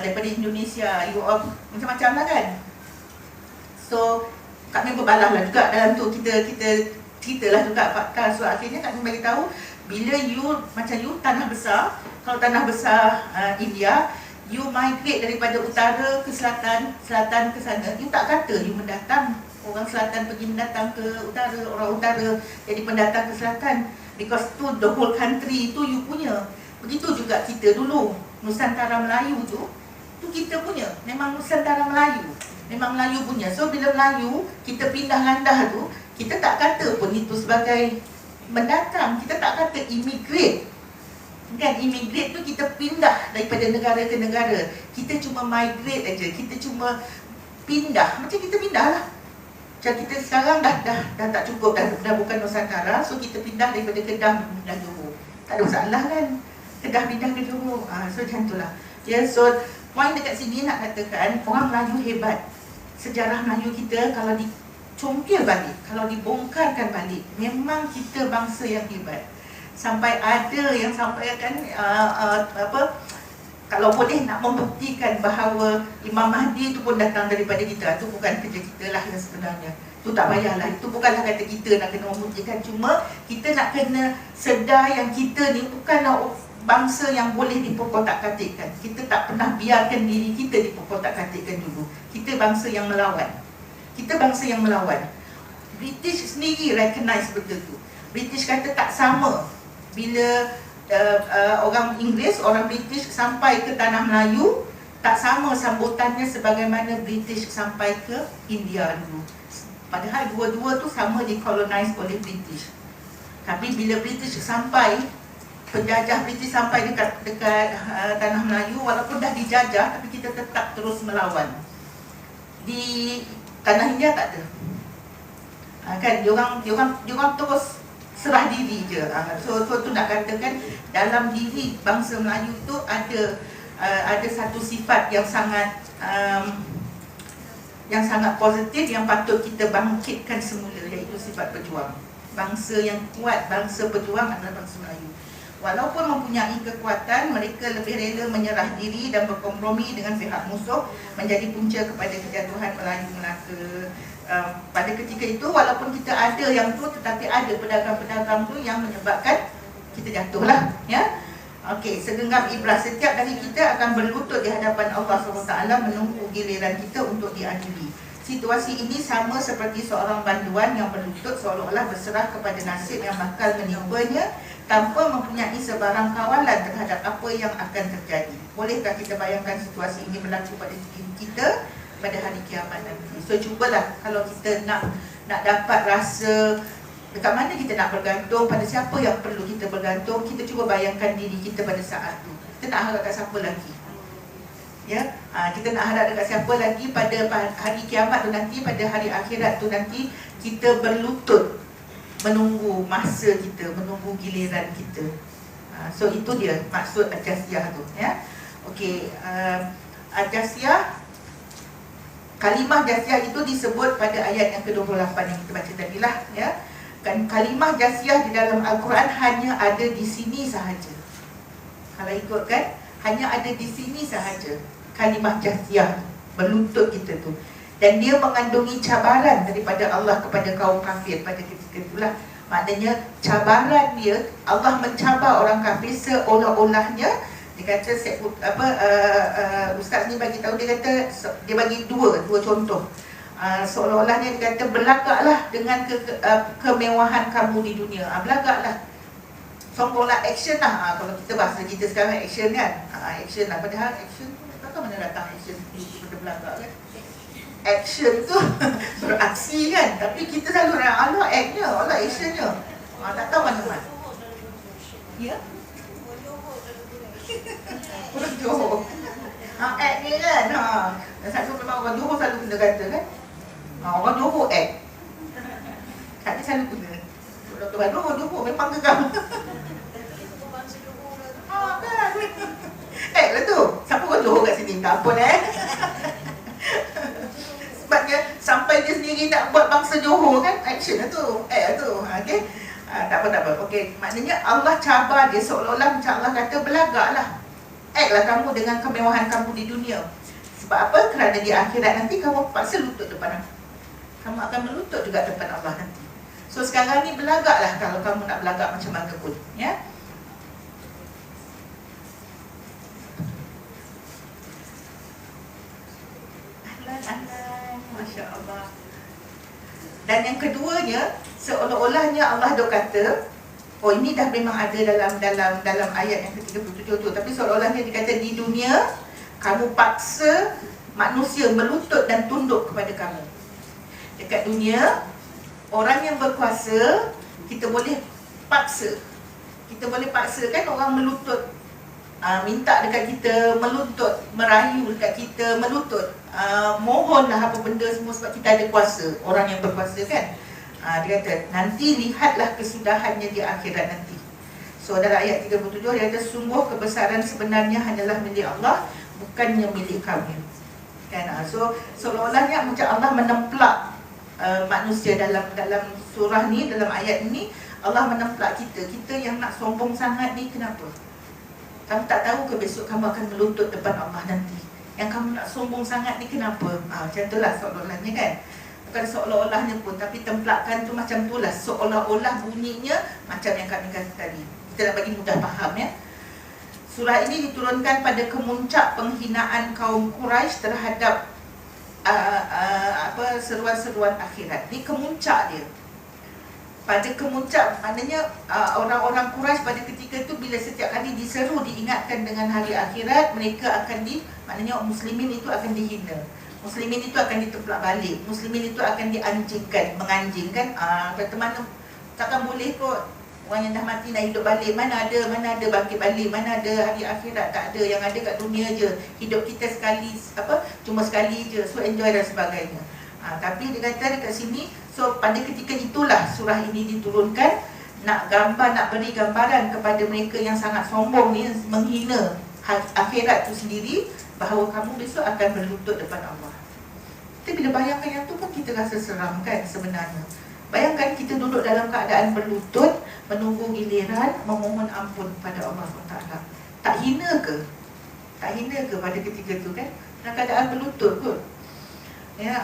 daripada Indonesia. You all macam-macam lah kan. So kami berbalah lah juga dalam tu, kita lah juga fakta. So akhirnya kami bagi tahu, bila you macam you tanah besar, kalau tanah besar India, you migrate daripada utara ke selatan, selatan ke sana, you tak kata you mendatang. Orang selatan pergi mendatang ke utara, orang utara jadi pendatang ke selatan. Because tu the whole country tu you punya. Begitu juga kita dulu, Nusantara Melayu tu kita punya. Memang Nusantara Melayu, memang Melayu punya. So bila Melayu, kita pindah randah tu, kita tak kata pun itu sebagai mendatang. Kita tak kata immigrate. Kan, immigrate tu kita pindah daripada negara ke negara. Kita cuma migrate aja. Kita cuma pindah. Macam kita pindah lah. Macam kita sekarang dah tak cukup, dah bukan Nusantara. So kita pindah daripada Kedah pindah Johor. Tak ada masalah kan. Kedah pindah ke Johor. So macam tu lah. So point dekat sini nak katakan, orang Melayu hebat. Sejarah Melayu kita kalau dicongkil balik, kalau dibongkarkan balik, memang kita bangsa yang hebat. Sampai ada yang sampaikan kalau boleh nak membuktikan bahawa Imam Mahdi itu pun datang daripada kita. Itu bukan kerja kita lah yang sebenarnya. Itu tak payahlah. Itu bukanlah kata kita nak kena membuktikan. Cuma kita nak kena sedar yang kita ni bukanlah bangsa yang boleh diperkotak-katikkan. Kita tak pernah biarkan diri kita diperkotak-katikkan dulu. Kita bangsa yang melawan. Kita bangsa yang melawan. British sendiri recognize benda tu. British kata tak sama. Bila orang Inggeris, orang British sampai ke tanah Melayu, tak sama sambutannya sebagaimana British sampai ke India dulu. Padahal dua-dua tu sama dikolonize oleh British. Tapi bila British sampai, penjajah British sampai dekat tanah Melayu, walaupun dah dijajah, tapi kita tetap terus melawan. Di tanah India tak ada. Kan diorang terus serah diri je. So tu nak katakan dalam diri bangsa Melayu tu ada satu sifat yang sangat positif yang patut kita bangkitkan semula, iaitu sifat berjuang. Bangsa yang kuat, bangsa berjuang adalah bangsa Melayu. Walaupun mempunyai kekuatan, mereka lebih rela menyerah diri dan berkompromi dengan pihak musuh, menjadi punca kepada kejatuhan Melayu Melaka. Pada ketika itu, walaupun kita ada yang tu, tetapi ada pedagang-pedagang tu yang menyebabkan kita jatuhlah, ya. Okey, segenggam ibrah, setiap dari kita akan berlutut di hadapan Allah SWT menunggu giliran kita untuk diadili. Situasi ini sama seperti seorang banduan yang berlutut seolah-olah berserah kepada nasib yang bakal menimpanya tanpa mempunyai sebarang kawalan terhadap apa yang akan terjadi. Bolehkah kita bayangkan situasi ini berlaku pada diri kita pada hari kiamat nanti? So cubalah, kalau kita nak dapat rasa dekat mana kita nak bergantung, pada siapa yang perlu kita bergantung, kita cuba bayangkan diri kita pada saat tu. Kita nak harap kat siapa lagi? Ya, kita nak harap dekat siapa lagi pada hari kiamat tu nanti, pada hari akhirat tu nanti, kita berlutut menunggu masa kita, menunggu giliran kita. So itu dia maksud Al-Jasiyah tu, ya. Okey, Al-Jasiyah, kalimah Jasiyah itu disebut pada ayat yang ke-28 yang kita baca tadi lah, ya. Kan kalimah Jasiyah di dalam Al-Quran hanya ada di sini sahaja. Kalau ikutkan, hanya ada di sini sahaja kalimah Jasiyah, berlutut kita tu. Dan dia mengandungi cabaran daripada Allah kepada kaum kafir pada ketika itulah. Maknanya cabaran dia, Allah mencabar orang kafir seolah-olahnya. Dia kata, Ustaz ni bagi tahu, dia kata, dia bagi dua contoh. Seolah-olahnya dia kata, berlagaklah dengan kemewahan kamu di dunia. Berlagaklah, sombonglah, action lah. Kalau kita bahasa kita sekarang action kan, action lah. Padahal action tu, takkan mana datang action daripada belagak kan. Action tu beraksi kan, tapi kita selalu Allah act-nya, Allah action-nya. Tak tahu mana-mana. Ya? Orang Johor. Act ni kan. Dan satu memang orang Johor selalu kena kata kan. Orang Johor act. Kami selalu guna. Orang Johor memang geram. Itu bangsa Johor lah tu. Kan. Lah tu. Siapa orang Johor kat sini? Tak apa Sebabnya sampai dia sendiri nak buat bangsa Johor kan, action lah tu. Lah tu. Okey. Tak apa. Okey, maknanya Allah cabar dia seolah-olah macam Allah kata belagaklah. Lah kamu dengan kemewahan kamu di dunia. Sebab apa? Kerana di akhirat nanti kamu paksa lutut depan aku. Kamu akan melutut juga depan Allah nanti. So sekarang ni belagaklah kalau kamu nak belagak macam mana pun, ya. Ahlan, Masya Allah. Dan yang keduanya, seolah-olahnya Allah dok kata, oh ini dah memang ada dalam ayat yang ke-37 tu, tapi seolah-olahnya dikata di dunia kamu paksa manusia melutut dan tunduk kepada kamu. Dekat dunia, orang yang berkuasa kita boleh paksa. Kita boleh paksakan orang melutut, minta dekat kita, melutut, merayu dekat kita, melutut, mohonlah apa benda semua sebab kita ada kuasa. Orang yang berkuasa kan. Dia kata, nanti lihatlah kesudahannya di akhirat nanti. So dalam ayat 37 dia kata, sungguh kebesaran sebenarnya hanyalah milik Allah, bukannya milik kami. Kan? So seolah-olahnya macam Allah menemplak manusia dalam surah ni, dalam ayat ni. Allah menemplak kita yang nak sombong sangat ni. Kenapa? Kamu tak tahu ke besok kamu akan melutut depan Allah nanti? Yang kamu nak sombong sangat ni kenapa? Macam itulah seolah-olahnya kan. Bukan seolah-olahnya pun, tapi templakan tu macam itulah. Seolah-olah bunyinya macam yang kami kata tadi. Kita nak bagi mudah faham ya. Surah ini diturunkan pada kemuncak penghinaan kaum Quraisy terhadap seruan-seruan akhirat. Ini kemuncak dia. Pada kemuncak, maknanya orang-orang Quraisy pada ketika itu bila setiap kali diseru, diingatkan dengan hari akhirat, mereka akan maknanya muslimin itu akan dihina. Muslimin itu akan ditemplak balik. Muslimin itu akan dianjingkan, menganjingkan. Kata mana, takkan boleh kot orang yang dah mati nak hidup balik. Mana ada bangkit balik, mana ada hari akhirat, tak ada. Yang ada kat dunia je. Hidup kita sekali, cuma sekali je. So enjoy dan sebagainya. Tapi dia kata dekat sini, so pada ketika itulah surah ini diturunkan, nak beri gambaran kepada mereka yang sangat sombong ni, menghina akhirat tu sendiri, bahawa kamu besok akan berlutut depan Allah. Kita bila bayangkan yang tu pun kita rasa seram kan sebenarnya. Bayangkan kita duduk dalam keadaan berlutut, menunggu giliran, memohon ampun pada Allah SWT. Tak hina ke? Tak hina ke pada ketika tu kan? Dalam keadaan berlutut kot. Ya,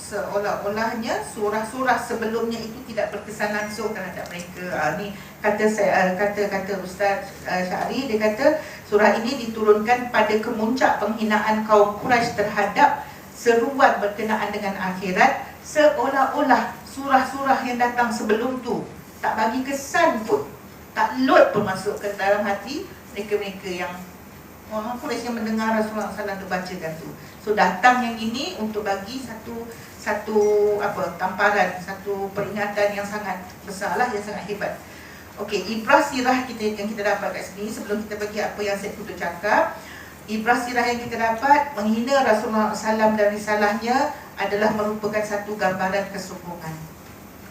seolah-olahnya surah-surah sebelumnya itu tidak berkesan langsung terhadap mereka. Ni kata Ustaz Syahri, dia kata surah ini diturunkan pada kemuncak penghinaan kaum Quraisy terhadap seruan berkenaan dengan akhirat, seolah-olah surah-surah yang datang sebelum tu tak bagi kesan pun, tak load pun masuk ke dalam hati mereka-mereka yang orang Quraisy yang mendengar Rasulullah SAW bacakan tu. So datang yang ini untuk bagi satu tamparan, satu peringatan yang sangat besar lah, yang sangat hebat. Okey, ibrah sirah yang kita dapat kat sini, sebelum kita bagi apa yang Syed Kutu cakap, ibrah sirah yang kita dapat, menghina Rasulullah SAW dan risalahnya adalah merupakan satu gambaran kesombongan.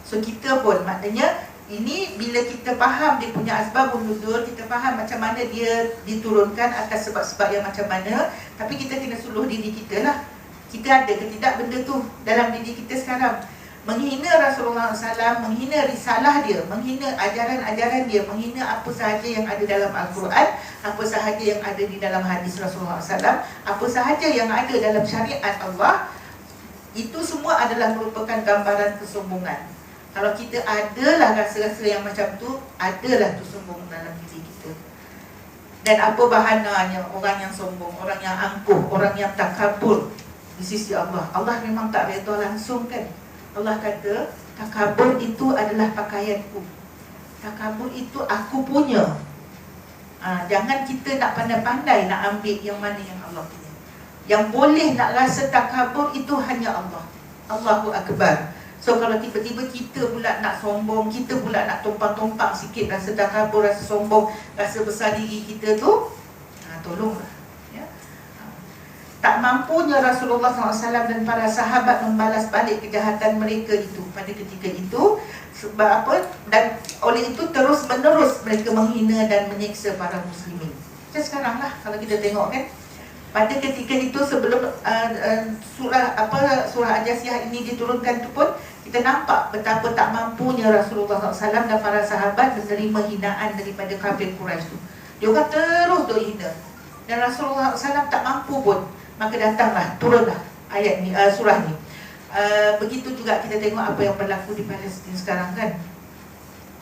So kita pun, maknanya ini bila kita faham dia punya asbabun nuzul, kita faham macam mana dia diturunkan atas sebab-sebab yang macam mana, tapi kita kena suluh diri kita lah. Kita ada ke tidak benda tu dalam diri kita sekarang? Menghina Rasulullah SAW, menghina risalah dia, menghina ajaran-ajaran dia, menghina apa sahaja yang ada dalam Al-Quran, apa sahaja yang ada di dalam hadis Rasulullah SAW, apa sahaja yang ada dalam syariat Allah, itu semua adalah merupakan gambaran kesombongan. Kalau kita adalah rasa-rasa yang macam tu, adalah tu sombong dalam diri kita. Dan apa bahananya orang yang sombong, orang yang angkuh, orang yang takabur di sisi Allah? Allah memang tak redha langsung kan. Allah kata, takabur itu adalah pakaianku, takabur itu aku punya. Jangan kita nak pandai-pandai nak ambil yang mana yang Allah punya. Yang boleh nak rasa takabur itu hanya Allah. Allahu Akbar. So kalau tiba-tiba kita pula nak sombong, kita pula nak tumpang-tumpang sikit rasa takabur, rasa sombong, rasa besar diri kita tu, tolonglah ya. tak mampunya Rasulullah SAW dan para sahabat membalas balik kejahatan mereka itu pada ketika itu. Sebab apa? Dan oleh itu terus menerus mereka menghina dan menyiksa para muslimin. Macam sekarang lah kalau kita tengok kan, pada ketika itu sebelum surah Al-Jasiyah ini diturunkan tu pun kita nampak betapa tak mampunya Rasulullah SAW dan para sahabat menerima hinaan daripada kafir Quraisy tu. Dia orang terus duk hina. Dan Rasulullah SAW tak mampu pun. Maka datanglah, turunlah ayat ni, surah ni. Begitu juga kita tengok apa yang berlaku di Palestin sekarang kan.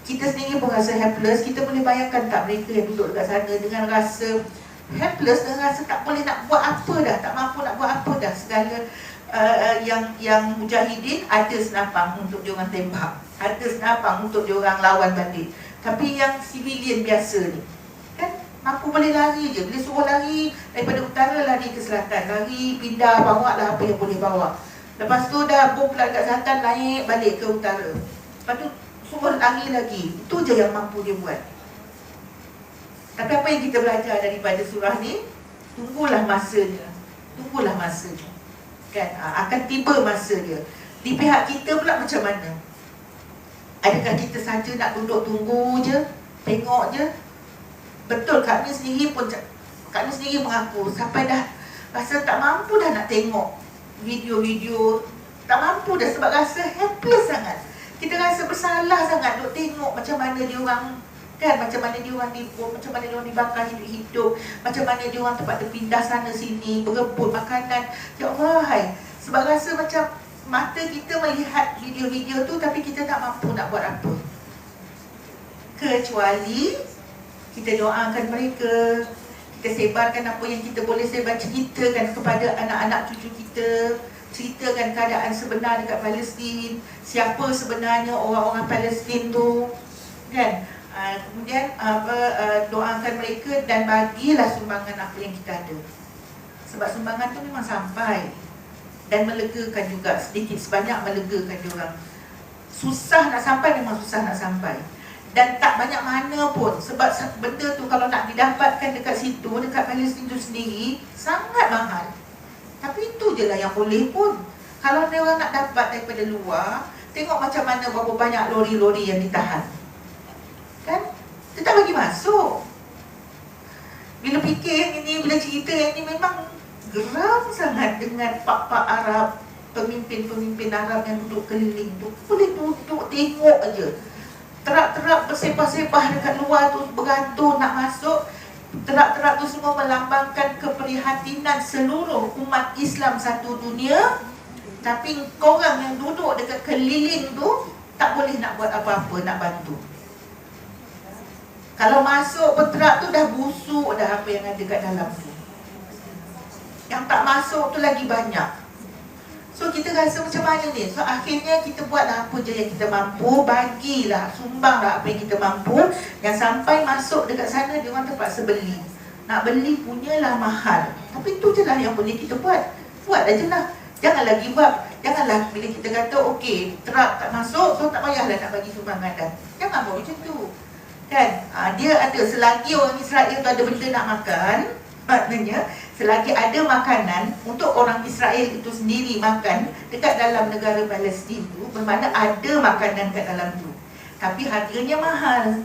Kita sendiri pun rasa helpless. Kita boleh bayangkan tak mereka yang duduk dekat sana dengan rasa helpless, dengan rasa tak boleh nak buat apa dah, tak mampu nak buat apa dah. Segala yang mujahidin ada senapang untuk diorang tembak, ada senapang untuk diorang lawan balik. Tapi yang civilian biasa ni kan mampu boleh lari je. Bila suruh lari daripada utara, lari ke selatan, lari, pindah, bawa lah apa yang boleh bawa. Lepas tu dah bom pula dekat selatan, naik balik ke utara. Lepas tu suruh lari lagi. Itu je yang mampu dia buat. Tapi apa yang kita belajar daripada surah ni, tunggulah masanya. Tunggulah masanya kan, akan tiba masa dia. Di pihak kita pula macam mana? Adakah kita saja nak duduk tunggu je, tengok je? Betul, kami sendiri pun, kami sendiri mengaku sampai dah rasa tak mampu dah nak tengok video-video, tak mampu dah sebab rasa helpless sangat. Kita rasa bersalah sangat duk tengok macam mana dia orang kan, macam mana dia orang dibom, macam mana dia orang dibakar hidup-hidup, macam mana dia orang terpaksa pindah sana sini, berebut makanan. Ya Allah, hai. Sebab rasa macam mata kita melihat video-video tu tapi kita tak mampu nak buat apa. Kecuali kita doakan mereka, kita sebarkan apa yang kita boleh sebar, ceritakan kepada anak-anak cucu kita, ceritakan keadaan sebenar dekat Palestin, siapa sebenarnya orang-orang Palestin tu kan. Kemudian doakan mereka dan bagilah sumbangan apa yang kita ada. Sebab sumbangan tu memang sampai dan melegakan juga, sedikit sebanyak melegakan diorang. Susah nak sampai, memang susah nak sampai. Dan tak banyak mana pun. Sebab benda tu kalau nak didapatkan dekat situ, dekat Palestin tu sendiri, sangat mahal. Tapi itu je lah yang boleh pun. Kalau dia orang nak dapat daripada luar, tengok macam mana berapa banyak lori-lori yang ditahan kan? Dia tak bagi masuk. Bila fikir yang ini, bila cerita yang ini, memang geram sangat dengan pak-pak Arab, pemimpin-pemimpin Arab yang duduk keliling tu. Boleh duduk tengok aja. Terak-terak bersepah-sepah dekat luar tu, bergantung nak masuk. Terak-terak tu semua melambangkan keprihatinan seluruh umat Islam satu dunia. Tapi korang yang duduk dekat keliling tu tak boleh nak buat apa-apa, nak bantu. Kalau masuk peterak tu dah busuk dah apa yang ada kat dalam tu. Yang tak masuk tu lagi banyak. So kita rasa macam mana ni? So akhirnya kita buatlah apa je yang kita mampu, bagilah, sumbanglah apa yang kita mampu. Yang sampai masuk dekat sana, dia orang terpaksa beli. Nak beli punyalah mahal. Tapi tu je lah yang boleh kita buat. Buat aja lah. Jangan lagi buat. Janganlah bila kita kata okey, terak tak masuk, so tak payahlah nak bagi sumbangan dah. Jangan buat macam tu kan. Dia ada, selagi orang Israel tu ada benda nak makan, maknanya selagi ada makanan untuk orang Israel itu sendiri makan dekat dalam negara Palestin tu, bermakna ada makanan kat dalam tu. Tapi harganya mahal.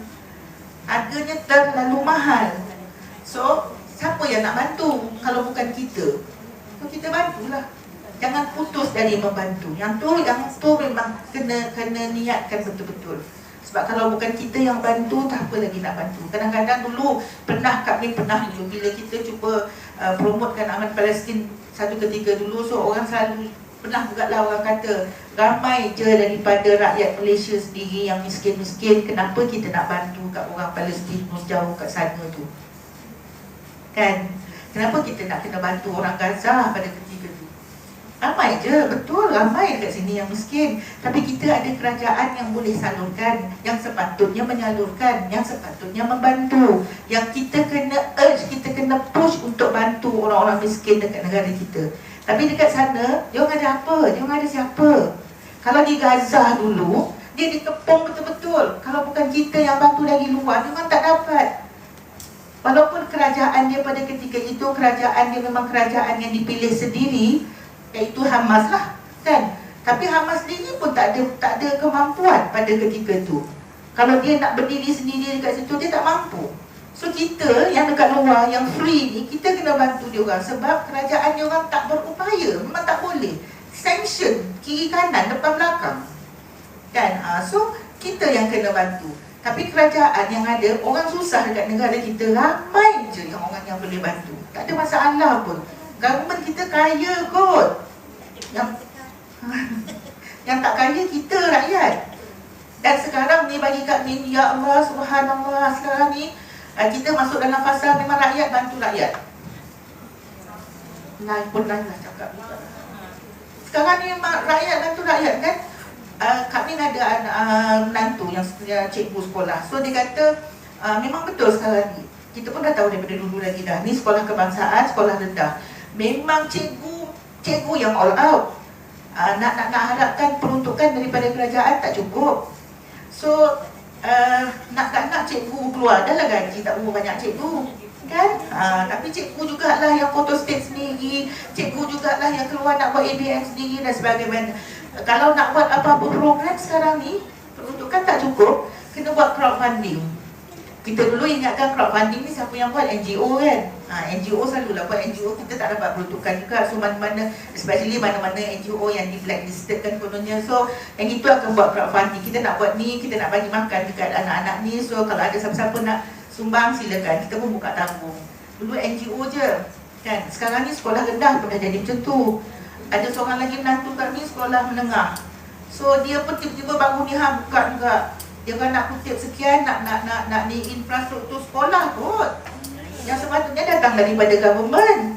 Harganya terlalu mahal. So siapa yang nak bantu kalau bukan kita? So kita bantulah. Jangan putus dari membantu. Yang tu memang kena niatkan betul-betul. Sebab kalau bukan kita yang bantu, tak apa lagi nak bantu. Kadang-kadang dulu kami pernah dulu bila kita cuba promotekan aman Palestin satu ketika dulu, so orang selalu pernah juga lah orang kata, ramai je daripada rakyat Malaysia sendiri yang miskin-miskin, kenapa kita nak bantu kat orang Palestin jauh kat sana tu kan? Kenapa kita nak kena bantu orang Gaza pada ketika tu? Ramai je, betul, ramai dekat sini yang miskin. Tapi kita ada kerajaan yang boleh salurkan, yang sepatutnya menyalurkan, yang sepatutnya membantu. Yang kita kena urge, kita kena push untuk bantu orang-orang miskin dekat negara kita. Tapi dekat sana, dia orang ada apa? Dia orang ada siapa? Kalau di Gaza dulu, dia dikepung betul-betul. Kalau bukan kita yang bantu dari luar, dia orang tak dapat. Walaupun kerajaan dia pada ketika itu, kerajaan dia memang kerajaan yang dipilih sendiri, iaitu Hamas lah, kan? Tapi Hamas sendiri pun tak ada kemampuan pada ketika itu. Kalau dia nak berdiri sendiri dekat situ, dia tak mampu. So kita yang dekat luar, yang free ni, kita kena bantu dia orang. Sebab kerajaan dia orang tak berupaya, memang tak boleh. Sanction, kiri kanan, depan belakang, kan? So kita yang kena bantu. Tapi kerajaan yang ada, orang susah dekat negara kita, ramai je yang orang yang boleh bantu. Tak ada masalah pun. Government kita kaya kot. Yang tak kaya kita, rakyat. Dan sekarang ni bagi Kak Min, ya Allah, subhanallah, sekarang ni kita masuk dalam fasa memang rakyat bantu rakyat. Lain pun lain lah cakap. Sekarang ni memang rakyat bantu rakyat, kan? Kak Min ada menantu yang cikgu sekolah. So dia kata memang betul sekarang ni. Kita pun dah tahu daripada dulu lagi dah. Ni sekolah kebangsaan, sekolah rendah. Memang cikgu yang all out. Nak harapkan peruntukan daripada kerajaan tak cukup. So nak cikgu keluar, dah lah gaji tak berapa banyak cikgu, kan? Tapi cikgu jugalah yang photo state sendiri, cikgu jugalah yang keluar nak buat ABM sendiri dan sebagainya. Kalau nak buat apa-apa program sekarang ni, peruntukan tak cukup, kena buat crowdfunding. Kita dulu ingatkan crowdfunding ni siapa yang buat? NGO, kan? NGO selalulah buat. NGO kita tak dapat peruntukan juga. So mana-mana, especially mana-mana NGO yang di blacklisted kan kononnya. So yang itu akan buat crowdfunding. Kita nak buat ni, kita nak bagi makan dekat anak-anak ni. So kalau ada siapa-siapa nak sumbang, silakan. Kita pun buka tabung. Dulu NGO je, kan? Sekarang ni sekolah rendah pun dah jadi macam tu. Ada seorang lagi menantu kami sekolah menengah. So dia pun tiba-tiba bangun ni buka juga. Dia kan nak kutip sekian, nak ni infrastruktur sekolah kot. Yang sepatutnya datang daripada government.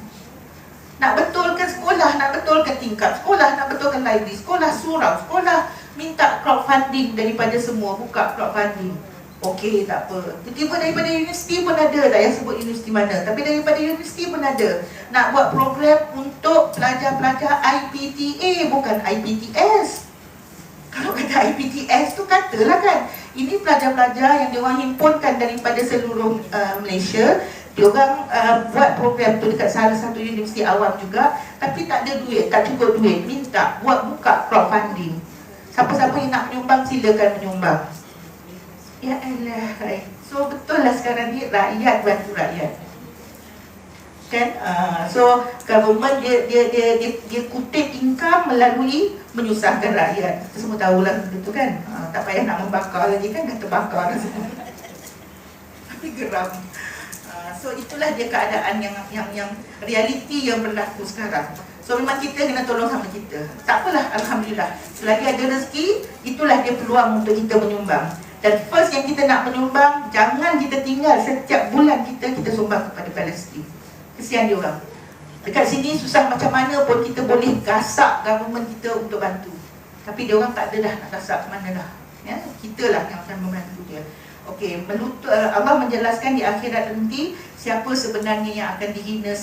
Nak betulkan sekolah, nak betulkan tingkap sekolah, nak betulkan library, sekolah surau, sekolah minta crowdfunding daripada semua, buka crowdfunding. Okey, tak apa. Tiba-tiba daripada universiti pun ada, tak payah sebut universiti mana, tapi daripada universiti pun ada. Nak buat program untuk pelajar-pelajar IPTA, bukan IPTS. Kalau kata IPTS tu katalah, kan, ini pelajar-pelajar yang diorang himpunkan daripada seluruh Malaysia. Diorang buat program tu dekat salah satu universiti awam juga, tapi tak ada duit, tak cukup duit, minta buka crowdfunding. Siapa-siapa yang nak menyumbang, silakan menyumbang. Ya Allah, right. So betul lah sekarang ni rakyat bantu rakyat, kan? So government dia kutip income melalui menyusahkan rakyat. Kita semua tahulah begitu, kan? Tak payah nak membakar lagi, kan? Dah terbakar dah semua. Tapi geram. So itulah dia keadaan yang realiti yang berlaku sekarang. So memang kita kena tolong sama kita. Tak apalah, alhamdulillah. Selagi ada rezeki, itulah dia peluang untuk kita menyumbang. Dan first yang kita nak menyumbang, jangan kita tinggal setiap bulan kita sumbang kepada Palestin. Kesian dia orang. Dekat sini susah macam mana pun kita boleh gasak government kita untuk bantu. Tapi dia orang tak ada dah nak gasak ke mana dah. Ya, kita lah yang akan membantu dia. Okey, Allah menjelaskan di akhirat nanti siapa sebenarnya yang akan dihina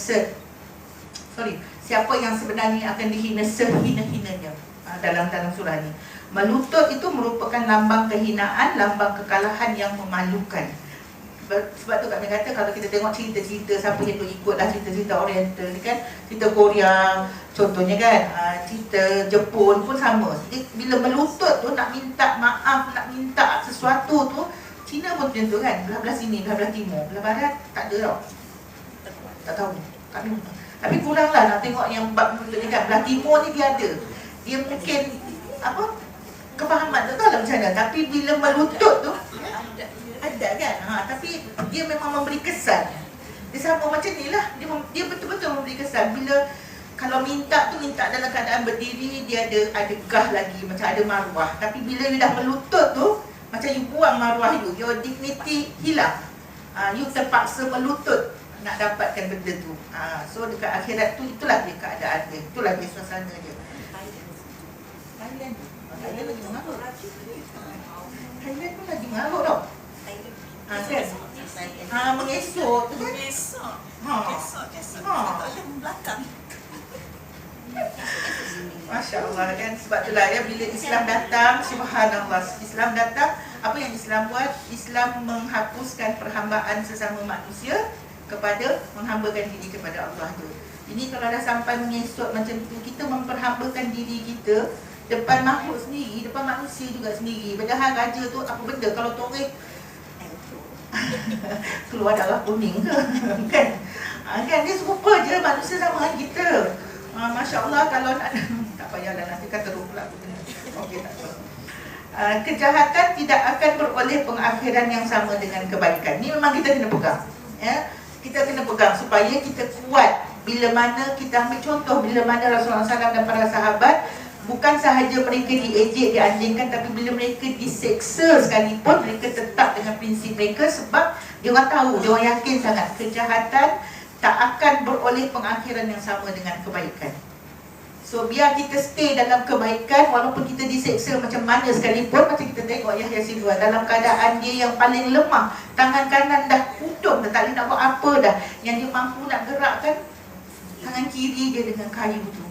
siapa yang sebenarnya akan dihina sehina-hinanya dalam surah ni. Melutut itu merupakan lambang kehinaan, lambang kekalahan yang memalukan. Sebab tu kami kata kalau kita tengok cerita-cerita, siapa yang ikutlah cerita-cerita Oriental ni, kan, cerita Korea contohnya, kan, cerita Jepun pun sama. Bila melutut tu nak minta maaf, nak minta sesuatu tu, Cina pun macam tu, kan, belah-belah sini, belah-belah timur, belah barat tak ada tau. Tak tahu. Tapi kuranglah nak tengok yang bab melutut ni, kan. Belah timur ni dia ada. Dia mungkin kefahaman tak tahu lah macam mana. Tapi bila melutut tu ada, kan. Tapi dia memang memberi kesan. Dia sama macam ni lah. Dia betul-betul memberi kesan. Bila kalau minta tu minta dalam keadaan berdiri, dia ada gah lagi, macam ada maruah. Tapi bila you dah melutut tu, macam you buang maruah you, your dignity hilang. You terpaksa melutut nak dapatkan benda tu. So dekat akhirat tu, itulah dia keadaan dia. Itulah dia suasana dia. Thailand lagi mengarut. Thailand pun lagi mengarut tau. Kan? Mengesok tu, kan? Esok. Belakang. Masya Allah, kan. Sebab itulah ya, bila Islam datang, subhanallah, Islam datang, Apa yang Islam buat? Islam menghapuskan perhambaan sesama manusia kepada menghambakan diri kepada Allah tu. Ini kalau dah sampai mengesot macam tu, kita memperhambakan diri kita depan makhluk sendiri, depan manusia juga sendiri. Padahal raja tu apa benda kalau torek keluar darah kuning ke kan? Kan dia serupa je, manusia sama dengan kita. Masya Allah, kalau nak tak payahlah nanti kata pula. Okey, tak apa. Kejahatan tidak akan beroleh pengakhiran yang sama dengan kebaikan. Ni memang kita kena pegang, ya. Kita kena pegang supaya kita kuat. Bila mana kita ambil contoh, bila mana Rasulullah SAW dan para sahabat, bukan sahaja mereka diejek, dianjingkan, tapi bila mereka diseksa sekalipun, mereka tetap dengan prinsip mereka. Sebab dia orang tahu, dia orang yakin sangat kejahatan tak akan beroleh pengakhiran yang sama dengan kebaikan. So biar kita stay dalam kebaikan, walaupun kita diseksa macam mana sekalipun. Macam kita tengok Yahya Sinwar dalam keadaan dia yang paling lemah, tangan kanan dah putung, dah tak boleh nak buat apa dah. Yang dia mampu nak gerakkan tangan kiri dia dengan kayu tu.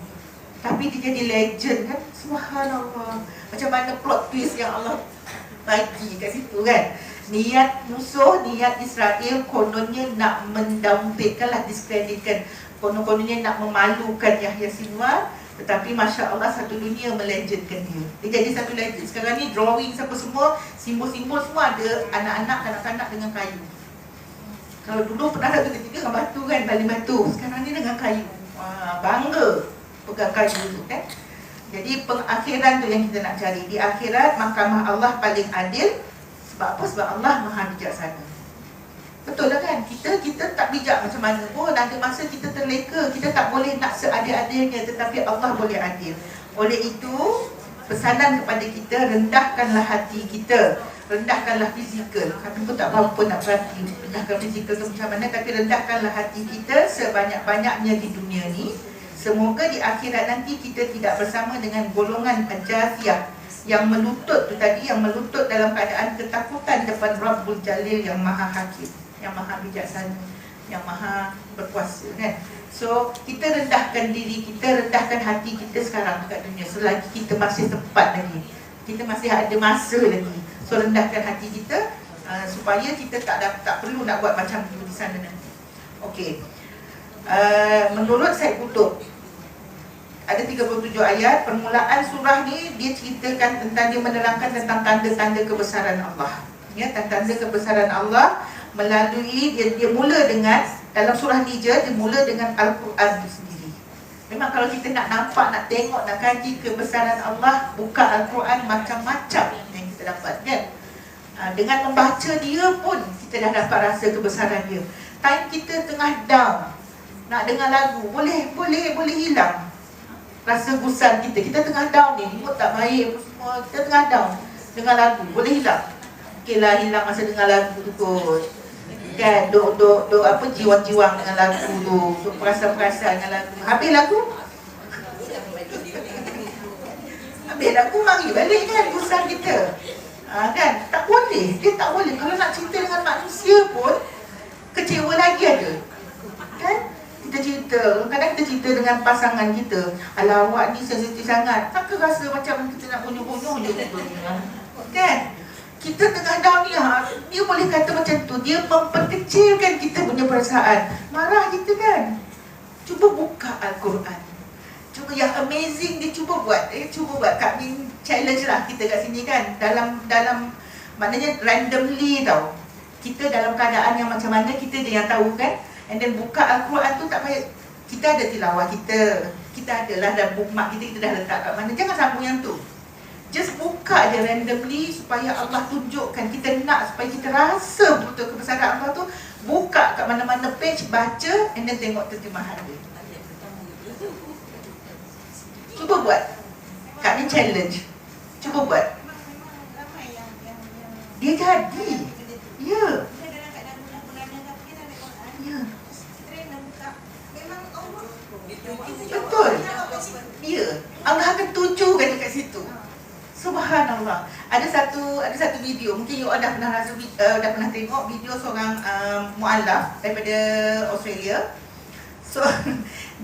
Tapi dia jadi legend kan. Subhanallah. Macam mana plot twist yang Allah bagi kat situ kan. Niat musuh, niat Israel kononnya nak mendowngrade-kanlah, diskreditkan, konon-kononnya nak memalukan Yahya Sinwar. Tetapi Masya Allah, satu dunia melegendkan dia. Dia jadi satu legend. Sekarang ni drawing siapa semua, simbol-simbol semua ada anak-anak, kanak-kanak dengan kayu. Kalau dulu pernah satu ketika dengan batu kan, baling batu. Sekarang ni dengan kayu. Bangga pegang kayu tu kan. Jadi pengakhiran tu yang kita nak cari. Di akhirat mahkamah Allah paling adil. Sebab apa? Sebab Allah Maha bijaksana. Betul lah kan? Kita tak bijak macam mana pun. Ada masa kita terleka, kita tak boleh nak seadil-adilnya, tetapi Allah boleh adil. Oleh itu, pesanan kepada kita, rendahkanlah hati kita, rendahkanlah fizikal. Kami pun tak apa nak perhati rendahkan fizikal tu macam mana, tapi rendahkanlah hati kita sebanyak-banyaknya di dunia ni. Semoga di akhirat nanti kita tidak bersama dengan golongan Al-Jathiyah yang melutut tu tadi, yang melutut dalam keadaan ketakutan depan Rabbul Jalil yang Maha Hakim, yang Maha Bijaksana, yang Maha Berkuasa kan. So kita rendahkan diri kita, rendahkan hati kita sekarang dekat dunia, selagi kita masih sempat lagi, kita masih ada masa lagi. So rendahkan hati kita supaya kita tak perlu nak buat macam tu di sana nanti. Okey. Menurut Said Qutb ada 37 ayat. Permulaan surah ni dia ceritakan tentang, dia menerangkan tentang tanda-tanda kebesaran Allah. Ya, tanda-tanda kebesaran Allah melalui dia mula dengan, dalam surah ni je dia mula dengan Al-Quran itu sendiri. Memang kalau kita nak nampak, nak tengok, nak kaji kebesaran Allah, buka Al-Quran, macam-macam yang kita dapat kan. Dengan membaca dia pun kita dah dapat rasa kebesaran dia. Time kita tengah down, nak dengar lagu, boleh hilang rasa gusar kita. Kita tengah down ni, mood tak baik semua, kita tengah down, dengar lagu, boleh hilang. Okey lah, hilang masa dengar lagu tu kot kan, duk apa, jiwang-jiwang dengan lagu tu, duk perasan-perasan dengan lagu. Habis lagu mari balik kan gusar kita. Kan, tak boleh, dia tak boleh. Kalau nak cerita dengan manusia pun kecewa lagi ada kan. Kita cerita, kadang kita cerita dengan pasangan kita, alah awak ni sensitif sangat, takkan rasa macam kita nak bunuh-bunuh je kan. Kita tengah down ni, dia boleh kata macam tu, dia memperkecilkan kita punya perasaan, marah kita kan. Cuba buka Al-Quran, cuba yang amazing dia cuba buat. Kak Min challenge lah kita kat sini kan, dalam maknanya randomly tau, kita dalam keadaan yang macam mana kita je yang tahu kan. And then buka Al-Quran tu, tak payah, kita ada tilawah kita adalah dalam bookmark kita dah letak kat mana. Jangan sambung yang tu, just buka je randomly supaya Allah tunjukkan. Kita nak supaya kita rasa betul kebesaran Allah tu. Buka kat mana-mana page, baca, and then tengok terjemahan dia. Cuba buat. Kak ni challenge, cuba buat. Dia jadi. Ya. Betul. Ya. Allah akan tujukan dekat situ. Subhanallah. Ada satu video, mungkin you all dah pernah tengok video seorang mualaf daripada Australia. So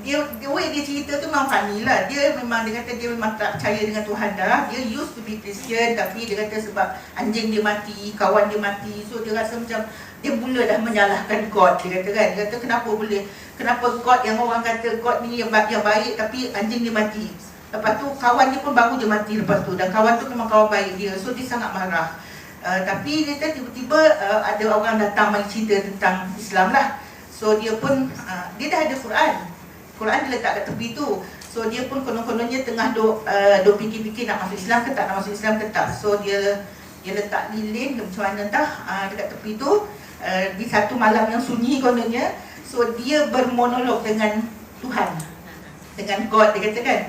the way dia cerita tu memang funny lah. Dia kata dia memang tak percaya dengan Tuhan dah. Dia used to be Christian, tapi dia kata sebab anjing dia mati, kawan dia mati, so dia rasa macam dia mula dah menyalahkan God. Dia kata kan, dia kata kenapa God yang orang kata God ni yang baik tapi anjing dia mati. Lepas tu kawan dia pun baru je mati lepas tu, dan kawan tu memang kawan baik dia. So dia sangat marah. Tapi dia kata tiba-tiba ada orang datang mari cerita tentang Islam lah. So dia pun dia dah ada Quran dia letak kat tepi tu. So dia pun konon-kononnya tengah duk fikir-fikir nak masuk Islam ke tak, nak masuk Islam ke tak. So dia letak lilin macam mana entah dekat tepi tu, di satu malam yang sunyi kononnya. So dia bermonolog dengan Tuhan, dengan God. Dia kata kan,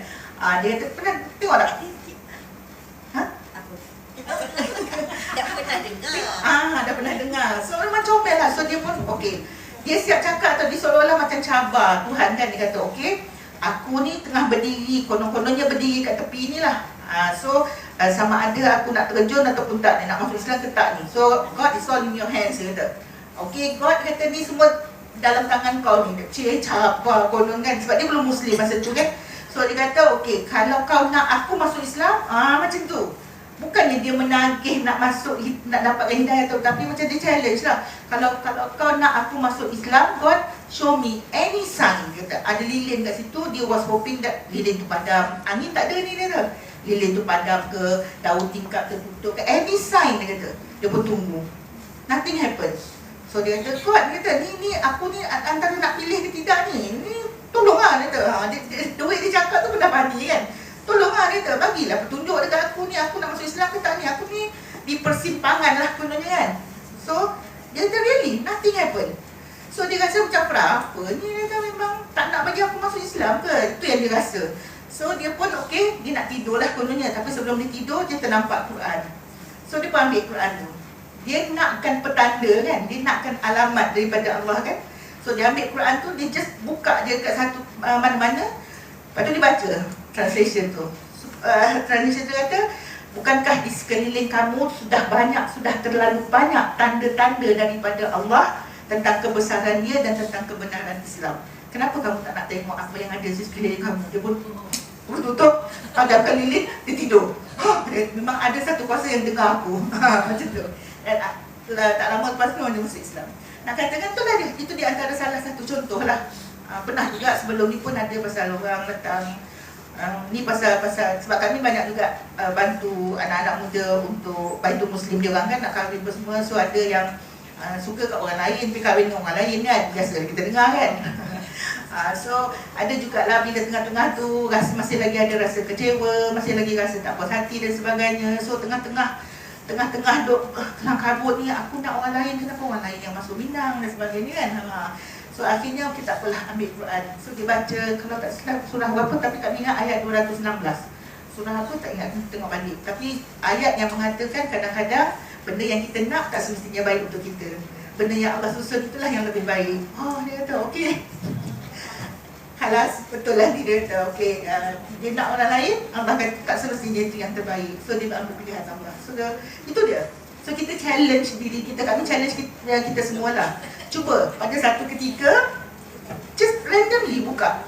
dia kata pernah tengok tak? Tak pernah dengar. Dah pernah dengar. So memang comel lah. So dia pun okey. Dia siap cakap atau dia seolah-olah macam cabar Tuhan kan. Dia kata okey, aku ni tengah berdiri, konon-kononnya berdiri kat tepi ni lah. So sama ada aku nak terjun ataupun tak, nak masuk Islam ke tak ni. So God is all in your hands, dia kata. Okey, God kata ni semua dalam tangan kau ni. Dia cabar konon kan, sebab dia belum Muslim masa tu kan. So dia kata okey, kalau kau nak aku masuk Islam, macam tu. Bukannya dia menagih nak masuk, nak dapatkan hidayah tu, tapi macam dia challenge lah. Kalau kau nak aku masuk Islam, God show me any sign. Kata ada lilin kat situ. Dia was hoping that lilin tu padam. Angin tak ada ni, dia kata lilin tu padam ke, daun tingkap tertutup ke, any sign. Dia kata dia pun tunggu, nothing happens. So dia kata God, dia kata ni aku ni antara nak pilih ke tidak ni tolonglah. Dia kata the way dia cakap tu benda funny kan. Tolonglah, dia kata, bagilah petunjuk dekat aku ni, aku nak masuk Islam ke tak ni, aku ni di persimpangan lah kononnya kan. So dia kata really nothing happen. So dia rasa macam apa ni, dia kata memang tak nak bagi aku masuk Islam ke, itu yang dia rasa. So dia pun okey, dia nak tidur lah kononnya, tapi sebelum dia tidur dia ternampak Quran. So dia pun ambil Quran tu, dia nakkan petanda kan, dia nakkan alamat daripada Allah kan. So dia ambil Quran tu, dia just buka je kat satu mana-mana. Lepas tu dia baca translation tu. Translation tu kata, bukankah di sekeliling kamu sudah terlalu banyak tanda-tanda daripada Allah tentang kebesaran dia dan tentang kebenaran Islam. Kenapa kamu tak nak tengok apa yang ada di sekeliling kamu? Dia pun tutup, padamkan lilin, dia tidur. Memang ada satu kuasa yang dengar aku. Macam tu. Dan tak lama lepas tu dia masuk Islam. Nak katakan tu lah dia, itu di antara salah satu contoh lah. Pernah juga sebelum ni pun ada pasal orang datang, ni pasal sebab kami banyak juga bantu anak-anak muda untuk Baitul Muslim dia orang kan, nak kahwin semua. So ada yang suka kat orang lain, tapi kahwin dengan orang lain kan, biasa kita dengar kan. So ada jugalah bila tengah-tengah tu masih lagi ada rasa kecewa, masih lagi rasa tak puas hati dan sebagainya. So tengah-tengah duk kelang kabut ni, aku nak orang lain, kenapa orang lain yang masuk Minang dan sebagainya kan. So akhirnya kita tak apalah ambil Quran. So dia baca, kalau tak silap surah berapa, tapi tak ingat ayat 216. Surah apa tak ingat, tengok balik. Tapi ayat yang mengatakan kadang-kadang benda yang kita nak tak semestinya baik untuk kita. Benda yang Allah susun itulah yang lebih baik. Oh, dia kata okey. Halas, betul lah dia kata okey. Dia nak orang lain, Allah kata tak semestinya itu yang terbaik. So dia ambil pilihan Allah. So itu dia. So kita challenge diri kita, kami challenge kita semualah. Cuba pada satu ketika just randomly buka.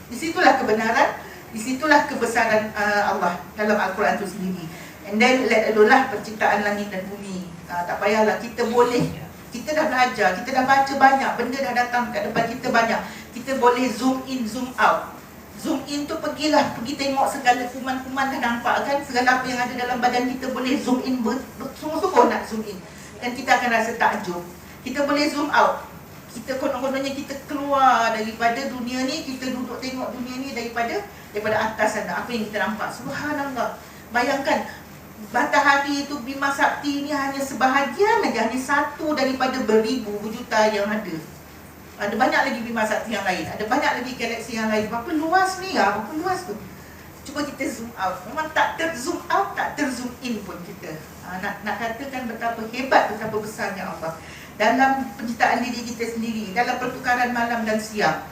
Di situlah kebenaran, di situlah kebesaran Allah dalam Al-Quran itu sendiri. And then let alone lah penciptaan langit dan bumi. Tak payahlah, kita boleh, kita dah belajar, kita dah baca banyak, benda dah datang kat depan kita banyak. Kita boleh zoom in, zoom out. Zoom in tu pergi tengok segala kuman-kuman dah nampak kan, segala apa yang ada dalam badan kita boleh zoom in, sungguh-sungguh nak zoom in. Dan kita akan rasa takjub. Kita boleh zoom out. Kita kononnya kita keluar daripada dunia ni, kita duduk tengok dunia ni daripada atas sana. Apa yang kita nampak? Subhanallah. Bayangkan, matahari itu, Bima Sakti ni hanya sebahagian aja, hanya satu daripada beribu juta yang ada. Ada banyak lagi Bima Sakti yang lain, ada banyak lagi galaksi yang lain. Berapa luas ni ya, berapa luas tu. Cuba kita zoom out. Memang tak ter-zoom out, tak ter-zoom in pun kita. Nak katakan betapa hebat, betapa besarnya Allah dalam penciptaan diri kita sendiri, dalam pertukaran malam dan siang.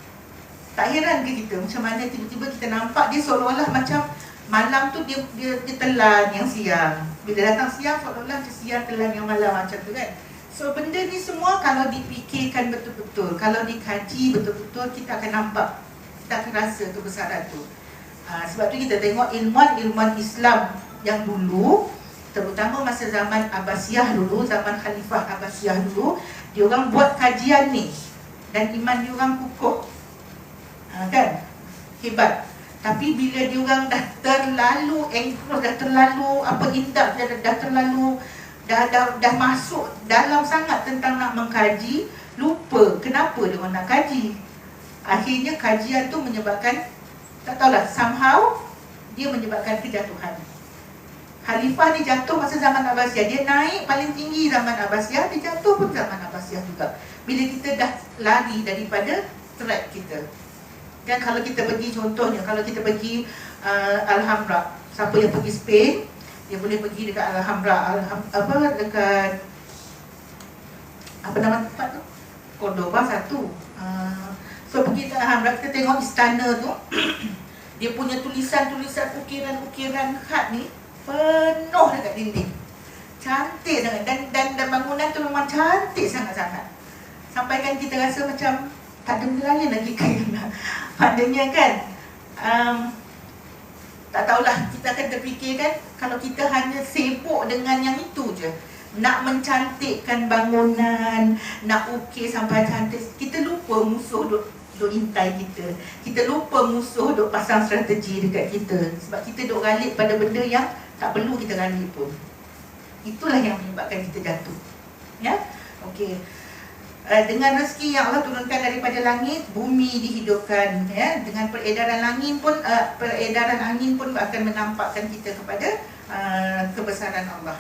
Tak heran ke kita macam mana tiba-tiba kita nampak dia seolah-olah macam malam tu dia telan yang siang. Bila datang siang seolah-olah macam siang telan yang malam macam tu kan. So benda ni semua kalau dipikirkan betul-betul, kalau dikaji betul-betul, kita akan nampak, kita akan rasa kebesaran tu. Sebab tu kita tengok ilmuwan-ilmuwan Islam yang dulu, terutama masa zaman Abbasiyah dulu, zaman Khalifah Abbasiyah dulu, dia orang buat kajian ni dan iman dia orang kukuh. Kan? Hebat. Tapi bila dia orang dah terlalu engkros, dah terlalu indah, dah terlalu dah masuk dalam sangat tentang nak mengkaji, lupa kenapa dia orang nak kaji. Akhirnya kajian tu menyebabkan, tak tahulah, somehow dia menyebabkan kejatuhan. Khalifah ni jatuh masa zaman Abbasiyah, dia naik paling tinggi zaman Abbasiyah, dia jatuh pun zaman Abbasiyah juga. Bila kita dah lari daripada track kita. Dan kalau kita pergi, contohnya kalau kita pergi Alhambra, siapa yang pergi Spain, dia boleh pergi dekat Alhambra, dekat apa nama tempat tu? Cordoba satu. So pergi ke Alhambra, kita tengok istana tu. Dia punya tulisan-tulisan, ukiran-ukiran khat ni penuh dekat dinding. Cantik sangat, dan bangunan tu memang cantik sangat-sangat. Sampai kan kita rasa macam tak ada benda lain lagi kan. Maknanya kan, tak tahulah, kita akan terfikir kan, kalau kita hanya sibuk dengan yang itu je, nak mencantikkan bangunan, nak ukir sampai cantik, kita lupa musuh duk intai kita. Kita lupa musuh duk pasang strategi dekat kita. Sebab kita duk ralik pada benda yang tak perlu kita ralik pun. Itulah yang menyebabkan kita jatuh. Ya, okey. Dengan rezeki yang Allah turunkan daripada langit, bumi dihidupkan, ya. Dengan peredaran angin pun akan menampakkan kita kepada kebesaran Allah.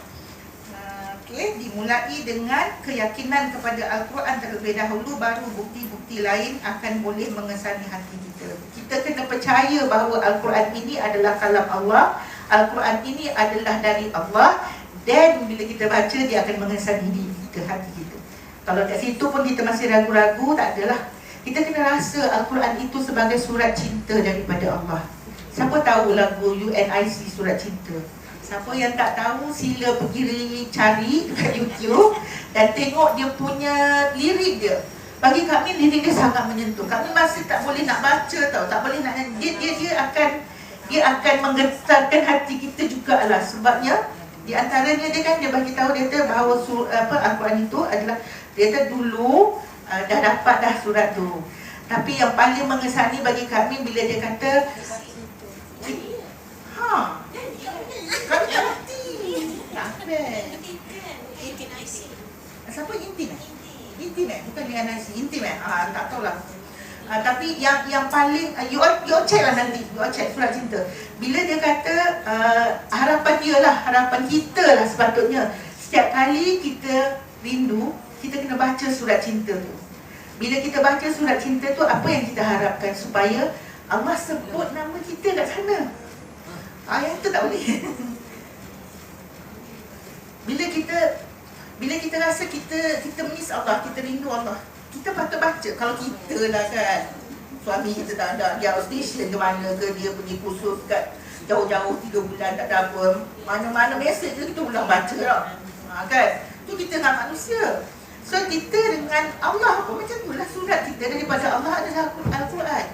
Okey, dimulai dengan keyakinan kepada Al-Quran terlebih dahulu, baru bukti-bukti lain akan boleh mengesani hati kita. Kita kena percaya bahawa Al-Quran ini adalah kalam Allah, Al-Quran ini adalah dari Allah, dan bila kita baca dia akan mengesani hati kita. Kalau kat situ pun kita masih ragu-ragu, tak adalah. Kita kena rasa Al-Quran itu sebagai surat cinta daripada Allah. Siapa tahu lagu UNIC Surat Cinta? Siapa yang tak tahu, sila pergi cari dekat YouTube dan tengok dia punya lirik dia. Bagi kami lirik dia sangat menyentuh. Kami masih tak boleh nak baca tau, tak boleh nak, dia akan menggetarkan hati kita jugalah. Sebabnya di antaranya dia bagi tahu dia bahawa Al-Quran itu adalah, dia dulu dah dapat dah surat tu. Tapi yang paling mengesani bagi kami bila dia kata, kami tak ngerti. Tak apa. Siapa Intin? Intin bukan dengan nasi. Intin tak tahulah. Tapi yang paling, you check lah nanti, you check surat cinta. Bila dia kata harapan dia lah, harapan kita lah sepatutnya, setiap kali kita rindu, kita kena baca surat cinta tu. Bila kita baca surat cinta tu, apa yang kita harapkan? Supaya Allah sebut nama kita kat sana. Yang tu tak boleh. Bila kita rasa kita miss Allah, kita rindu Allah, kita patut baca. Kalau kita lah kan, suami kita tak ada, dia outstation ke mana ke, dia pergi kursus kat jauh-jauh 3 bulan tak ada apa, mana-mana mesej je kita ulang baca lah. Kan? Tu kita dengan manusia. So kita dengan Allah pun macam tu lah, surat kita daripada Allah adalah Al-Quran.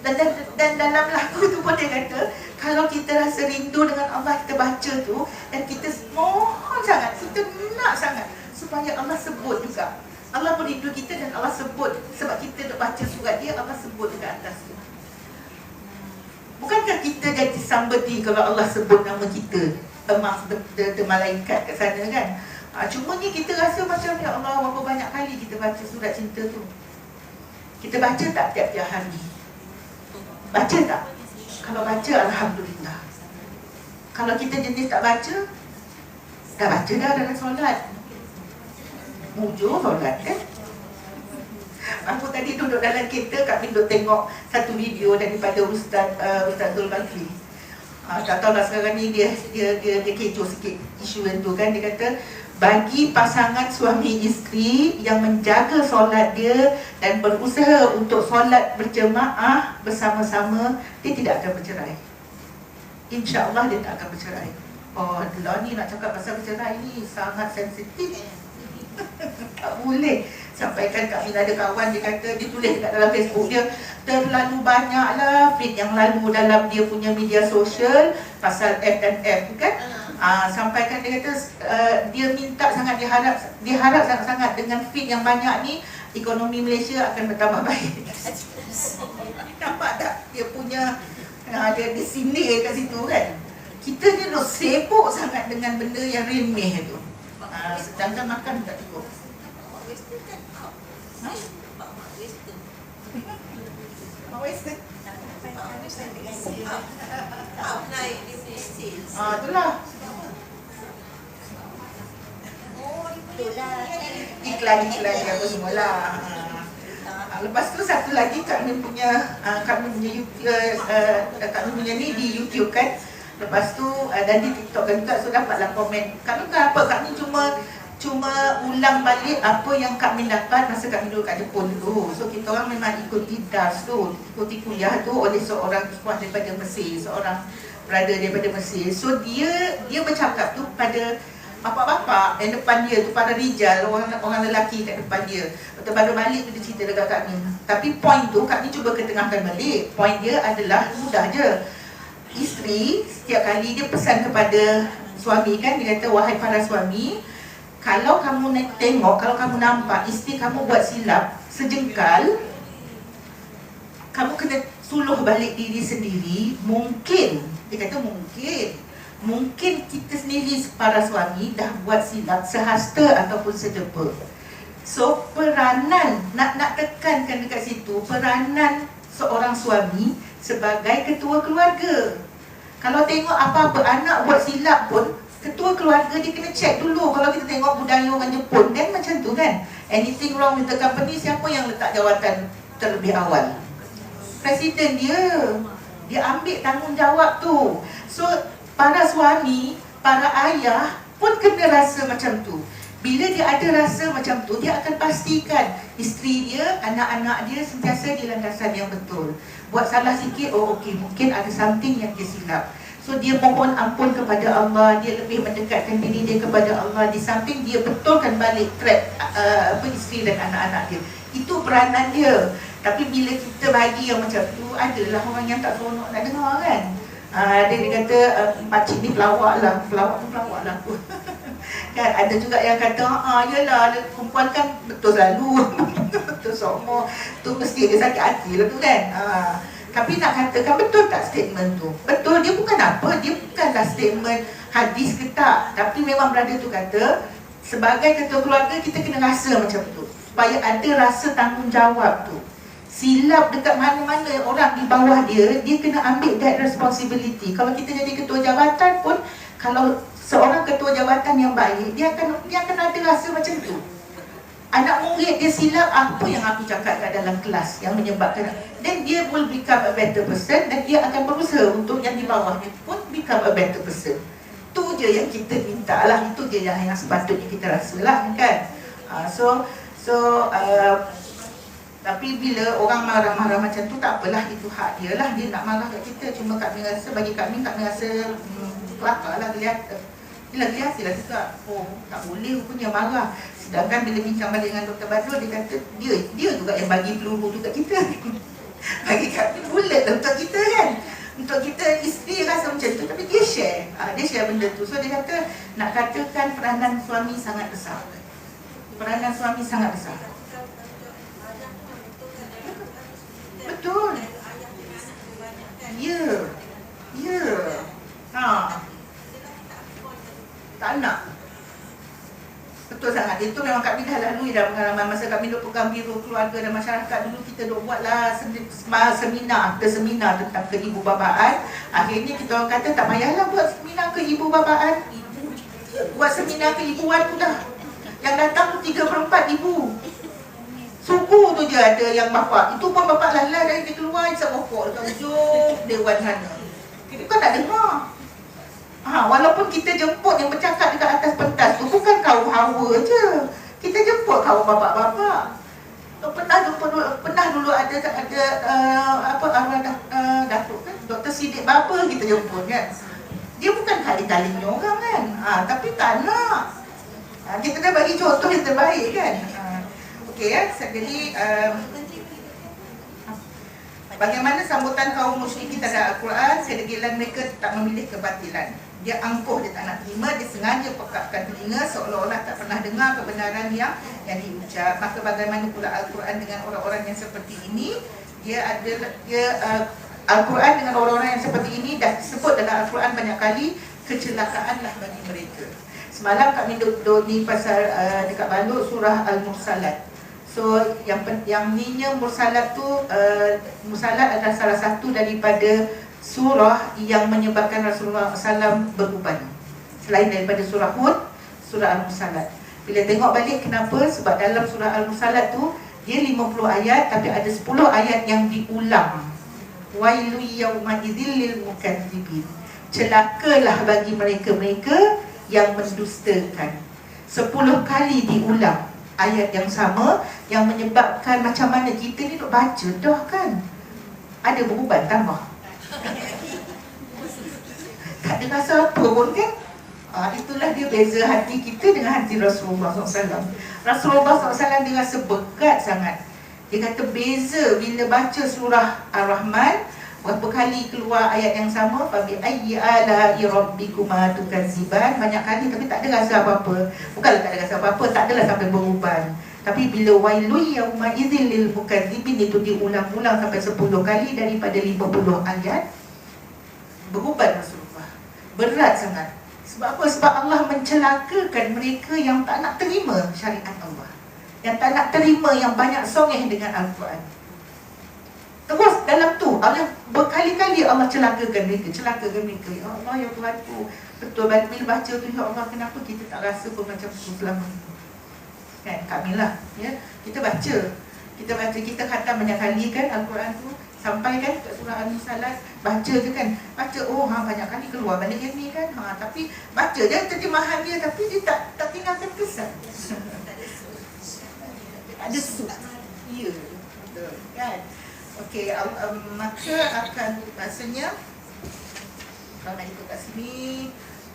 Dan dalam lagu tu pun dia kata, kalau kita rasa rindu dengan Allah, kita baca tu, dan kita mohon sangat, kita nak sangat supaya Allah sebut juga. Allah pun rindu kita dan Allah sebut. Sebab kita nak baca surat dia, Allah sebut dekat atas tu. Bukankah kita jadi somebody kalau Allah sebut nama kita amongst the malaikat kat sana kan? Cuma ni kita rasa macam, ya Allah, berapa banyak kali kita baca surat cinta tu. Kita baca tak tiap-tiap hari? Baca tak? Kalau baca, Alhamdulillah. Kalau kita jenis tak baca, dah baca dah dalam solat, mujur solat kan? Aku tadi duduk dalam kereta, Kak Min duduk tengok satu video daripada Ustaz Zul Bakri. Tak tahulah sekarang ni dia kecoh sikit isu yang tu kan. Dia kata, bagi pasangan suami isteri yang menjaga solat dia dan berusaha untuk solat berjemaah bersama-sama, dia tidak akan bercerai. InsyaAllah dia tak akan bercerai. Oh, lah ni nak cakap pasal bercerai ni sangat sensitif. Tak boleh. Sampaikan Kak Min ada kawan dia kata, dia tulis dekat dalam Facebook dia, terlalu banyaklah feed yang lalu dalam dia punya media sosial pasal FNF kan. Sampaikan dia kata dia minta sangat, dia harap sangat-sangat dengan feed yang banyak ni ekonomi Malaysia akan bertambah baik. Nampak tak dia punya dia disindir kat situ kan. Kita ni dah sibuk sangat dengan benda yang remeh tu. Sedangkan makan tak cukup. Itulah. Iklan apa semualah. Lepas tu satu lagi kami punya ni di YouTube kan. Lepas tu dan di TikTok kan juga, so dapatlah komen. Kami kenapa kami cuma ulang balik apa yang kami dapat masa kami duduk kat Jepun dulu. So kita orang memang ikuti dars tu, ikuti kuliah tu oleh seorang ikhwan daripada Mesir, seorang brother daripada Mesir. So dia bercakap tu pada bapak-bapak yang depan dia tu, para rijal, orang lelaki kat depan dia. Lepas baru balik tu dia cerita dekat kami. Tapi point tu kami cuba ketengahkan balik. Point dia adalah mudah je. Isteri setiap kali dia pesan kepada suami kan, dia kata, wahai para suami, kalau kamu tengok, kalau kamu nampak isteri kamu buat silap sejengkal, kamu kena suluh balik diri sendiri. Mungkin, dia kata mungkin kita sendiri para suami dah buat silap sehasta ataupun sedepa. So peranan, nak tekankan dekat situ, peranan seorang suami sebagai ketua keluarga. Kalau tengok apa-apa anak buat silap pun, ketua keluarga dia kena check dulu. Kalau kita tengok budaya orang Jepun kan macam tu kan, anything wrong with the company, siapa yang letak jawatan terlebih awal? Presiden dia ambil tanggungjawab tu. So para suami, para ayah pun kena rasa macam tu. Bila dia ada rasa macam tu, dia akan pastikan isteri dia, anak-anak dia sentiasa di landasan yang betul. Buat salah sikit, okey, mungkin ada something yang dia silap. So dia mohon ampun kepada Allah, dia lebih mendekatkan diri dia kepada Allah. Di samping dia betulkan balik track isteri dan anak-anak dia. Itu peranan dia. Tapi bila kita bagi yang macam tu, adalah orang yang tak seronok nak dengar kan. Dia kata, pakcik ni pelawak lah kan. Ada juga yang kata, yelah, perempuan kan betul selalu betul semua tu, mesti dia sakit hati lah tu kan. Tapi nak katakan betul tak statement tu? Betul, dia bukan apa, dia bukanlah statement hadis ke tak. Tapi memang brother tu kata, sebagai ketua keluarga kita kena rasa macam tu, supaya ada rasa tanggungjawab tu. Silap dekat mana-mana orang di bawah dia kena ambil that responsibility. Kalau kita jadi ketua jabatan pun, kalau seorang ketua jabatan yang baik, dia akan ada rasa macam tu. Anak murid dia silap, apa yang aku cakap kat dalam kelas yang menyebabkan, then dia will become a better person, dan dia akan berusaha untuk yang di bawahnya pun become a better person. Tu je yang kita minta lah, itu je yang sepatutnya kita rasa lah kan. Tapi bila orang marah-marah macam tu, tak apalah, itu hak dia lah, dia nak marah kat kita. Cuma kami rasa, bagi kami rasa kelakar lah kelihatan. Dia silah juga, tak boleh punya marah. Sedangkan bila bincang balik dengan Dr. Badrul, dia kata dia juga yang bagi peluru tu kat kita. Bagi kami bullet untuk kita kan. Untuk kita, isteri rasa macam tu, tapi dia share benda tu. So dia kata, nak katakan peranan suami sangat besar. Peranan suami sangat besar. Betul. Ya. Tak nak. Betul sangat. Itu memang kami dah lalui dah pengalaman. Masa kami duduk pegang biro keluarga dan masyarakat, dulu kita duduk buatlah seminar tentang keibubapaan. Akhirnya kita orang kata, tak payahlah buat seminar keibubapaan, buat seminar keibuan tu dah. Yang datang 3/4 ibu. Suku tu je ada yang bapak. Itu pun bapak lalai dari dia keluar, isap rokok dekat ujung dewan sana. Kita kan tak dengar. Walaupun kita jemput yang bercakap dekat atas pentas tu, bukan kaum hawa je. Kita jemput kaum bapak-bapak. Pernah dulu ada Datuk kan, Dr. Siddiq Baba kita jemput kan. Dia bukan kali-kalinya orang kan. Tapi tak nak. Kita dah bagi contoh yang terbaik kan. Okey ya. Jadi bagaimana sambutan kaum musyrikin terhadap Al-Quran? Sedegilan mereka tak memilih kebatilan. Dia angkuh, dia tak nak terima, dia sengaja pekakkan telinga seolah-olah tak pernah dengar kebenaran yang diucap. Maka bagaimana pula Al-Quran dengan orang-orang yang seperti ini? Al-Quran dengan orang-orang yang seperti ini dah disebut dalam Al-Quran banyak kali, kecelakaanlah bagi mereka. Semalam kami duduk ni pasal dekat Balok surah Al-Mursalat. So yang ninya Mursalat tu Mursalat adalah salah satu daripada surah yang menyebabkan Rasulullah SAW beruban. Selain daripada surah Hud, surah Al-Mursalat. Bila tengok balik kenapa? Sebab dalam surah Al-Mursalat tu dia 50 ayat tapi ada 10 ayat yang diulang. Wailu yawma idzil lil mukadzibin. Celakalah bagi mereka-mereka yang mendustakan. 10 kali diulang ayat yang sama, yang menyebabkan macam mana kita ni duk baca dah kan, ada beruban tambah. Tak ada rasa apa pun kan. Itulah dia beza hati kita dengan hati Rasulullah SAW. Rasulullah SAW dia rasa berat sangat. Dia kata beza bila baca surah Ar-Rahman, berapa kali keluar ayat yang sama, fabi ayyi ala'i rabbikuma tukadziban, banyak kali tapi tak ada rasa apa-apa. Bukanlah tak ada rasa apa-apa, tak adalah sampai beruban. Tapi bila wailu yauma idzil lil mukadzibin itu diulang-ulang sampai 10 kali daripada 50 ayat, beruban Rasulullah. Berat sangat. Sebab apa? Sebab Allah mencelakakan mereka yang tak nak terima syariat Allah, yang tak nak terima, yang banyak songeh dengan Al-Quran. Terus dalam tu Allah berkali-kali Allah celakakan mereka. Ya Allah, ya Tuhanku. Betul, bila baca tu, ya Allah, kenapa kita tak rasa pun macam tu selama ni? Kan, kamilah ya, kita baca, kita khatam banyak kali kan Al-Quran tu, sampai kan kat surah Al-Mursalat, baca je kan, baca, banyak kali keluar balik yang ni kan, tapi baca je terjemahan dia, tapi dia tak tinggalkan kesan. Ada sub. Ya, betul kan. Okey, maka akan rasanya kalau nak ikut kat sini.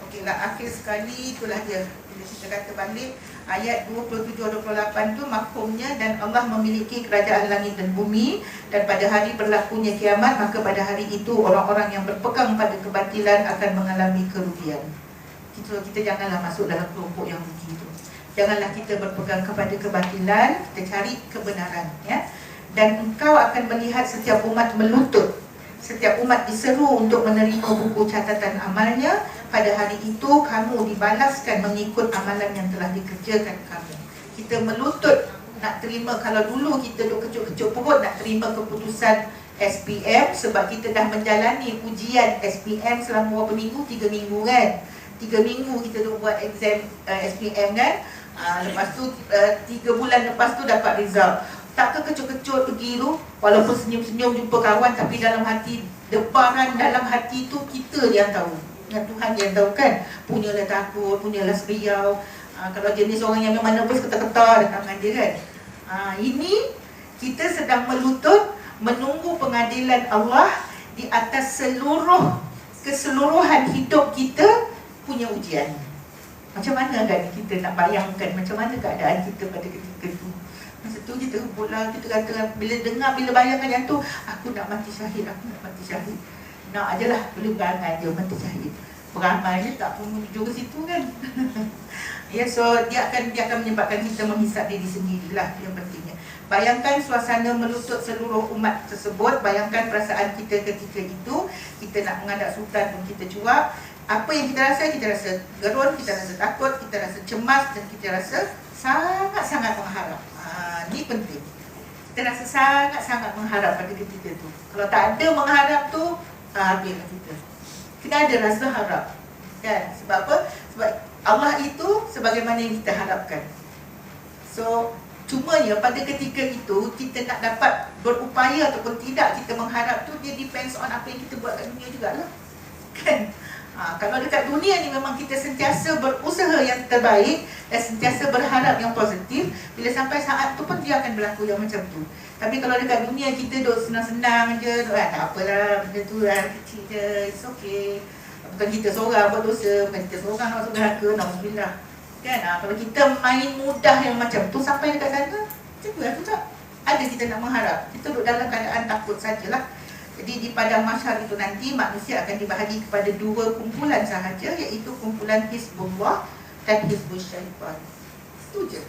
Okeylah, akhir sekali itulah dia. Bila kita kata balik ayat 27-28 tu makhumnya, dan Allah memiliki kerajaan langit dan bumi, dan pada hari berlakunya kiamat, maka pada hari itu orang-orang yang berpegang pada kebatilan akan mengalami kerugian. Kita janganlah masuk dalam kelompok yang rugi itu. Janganlah kita berpegang kepada kebatilan, kita cari kebenaran ya. Dan engkau akan melihat setiap umat melutut, setiap umat diseru untuk menerima buku catatan amalnya. Pada hari itu kamu dibalaskan mengikut amalan yang telah dikerjakan kamu. Kita melutut nak terima. Kalau dulu kita duk kecut-kecut perut nak terima keputusan SPM, sebab kita dah menjalani ujian SPM selama berapa minggu? 3 minggu kan. 3 minggu kita duk buat exam SPM kan. Lepas tu 3 bulan lepas tu dapat result. Tak kecut-kecut pergi tu, walaupun senyum-senyum jumpa kawan, tapi dalam hati, debaran dalam hati tu kita yang tahu, yang Tuhan yang tahu kan. Punyalah takut, punyalah seriau. Kalau jenis orang yang memang nervous, ketar-ketar dengan tangan dia kan. Ini kita sedang melutut menunggu pengadilan Allah di atas keseluruhan hidup kita punya ujian. Macam mana kan kita nak bayangkan macam mana keadaan kita pada ketika itu. Masa tu kita bola, kita kata, bila bayangkan yang tu, aku nak mati syahid, nak ajalah, boleh berangan je mati syahid. Beramal je tak pun menuju ke situ kan. Ya, so dia akan menyebabkan kita menghisap diri sendirilah yang pentingnya. Bayangkan suasana melutut seluruh umat tersebut. Bayangkan perasaan kita ketika itu. Kita nak menghadap sultan pun kita cuak. Apa yang kita rasa? Kita rasa gerun, kita rasa takut, kita rasa cemas, dan kita rasa sangat-sangat mengharap. Ini penting. Kita rasa sangat-sangat mengharap pada ketika itu. Kalau tak ada mengharap tu, habislah kita. Kena ada rasa harap kan? Sebab apa? Sebab Allah itu sebagaimana yang kita harapkan. So, cumanya pada ketika itu kita nak dapat berupaya ataupun tidak kita mengharap tu, dia depends on apa yang kita buat kat dunia jugalah. Kan? Kalau dekat dunia ni memang kita sentiasa berusaha yang terbaik dan sentiasa berharap yang positif, bila sampai saat tu pun dia akan berlaku yang macam tu. Tapi kalau dekat dunia kita duk senang-senang je, tak apalah, benda tu kecil je, it's okay. Bukan kita seorang buat dosa, bukan kita seorang nak masuk neraka, na'udzubillah. Kan? Kalau kita main mudah yang macam tu sampai dekat sana, cuba tu tak. Ada kita nak mengharap. Kita duduk dalam keadaan takut sajalah. Jadi di padang mahsyar itu nanti manusia akan dibahagi kepada dua kumpulan sahaja, iaitu kumpulan Hizbullah dan Hizbul Syaitan. Itu je.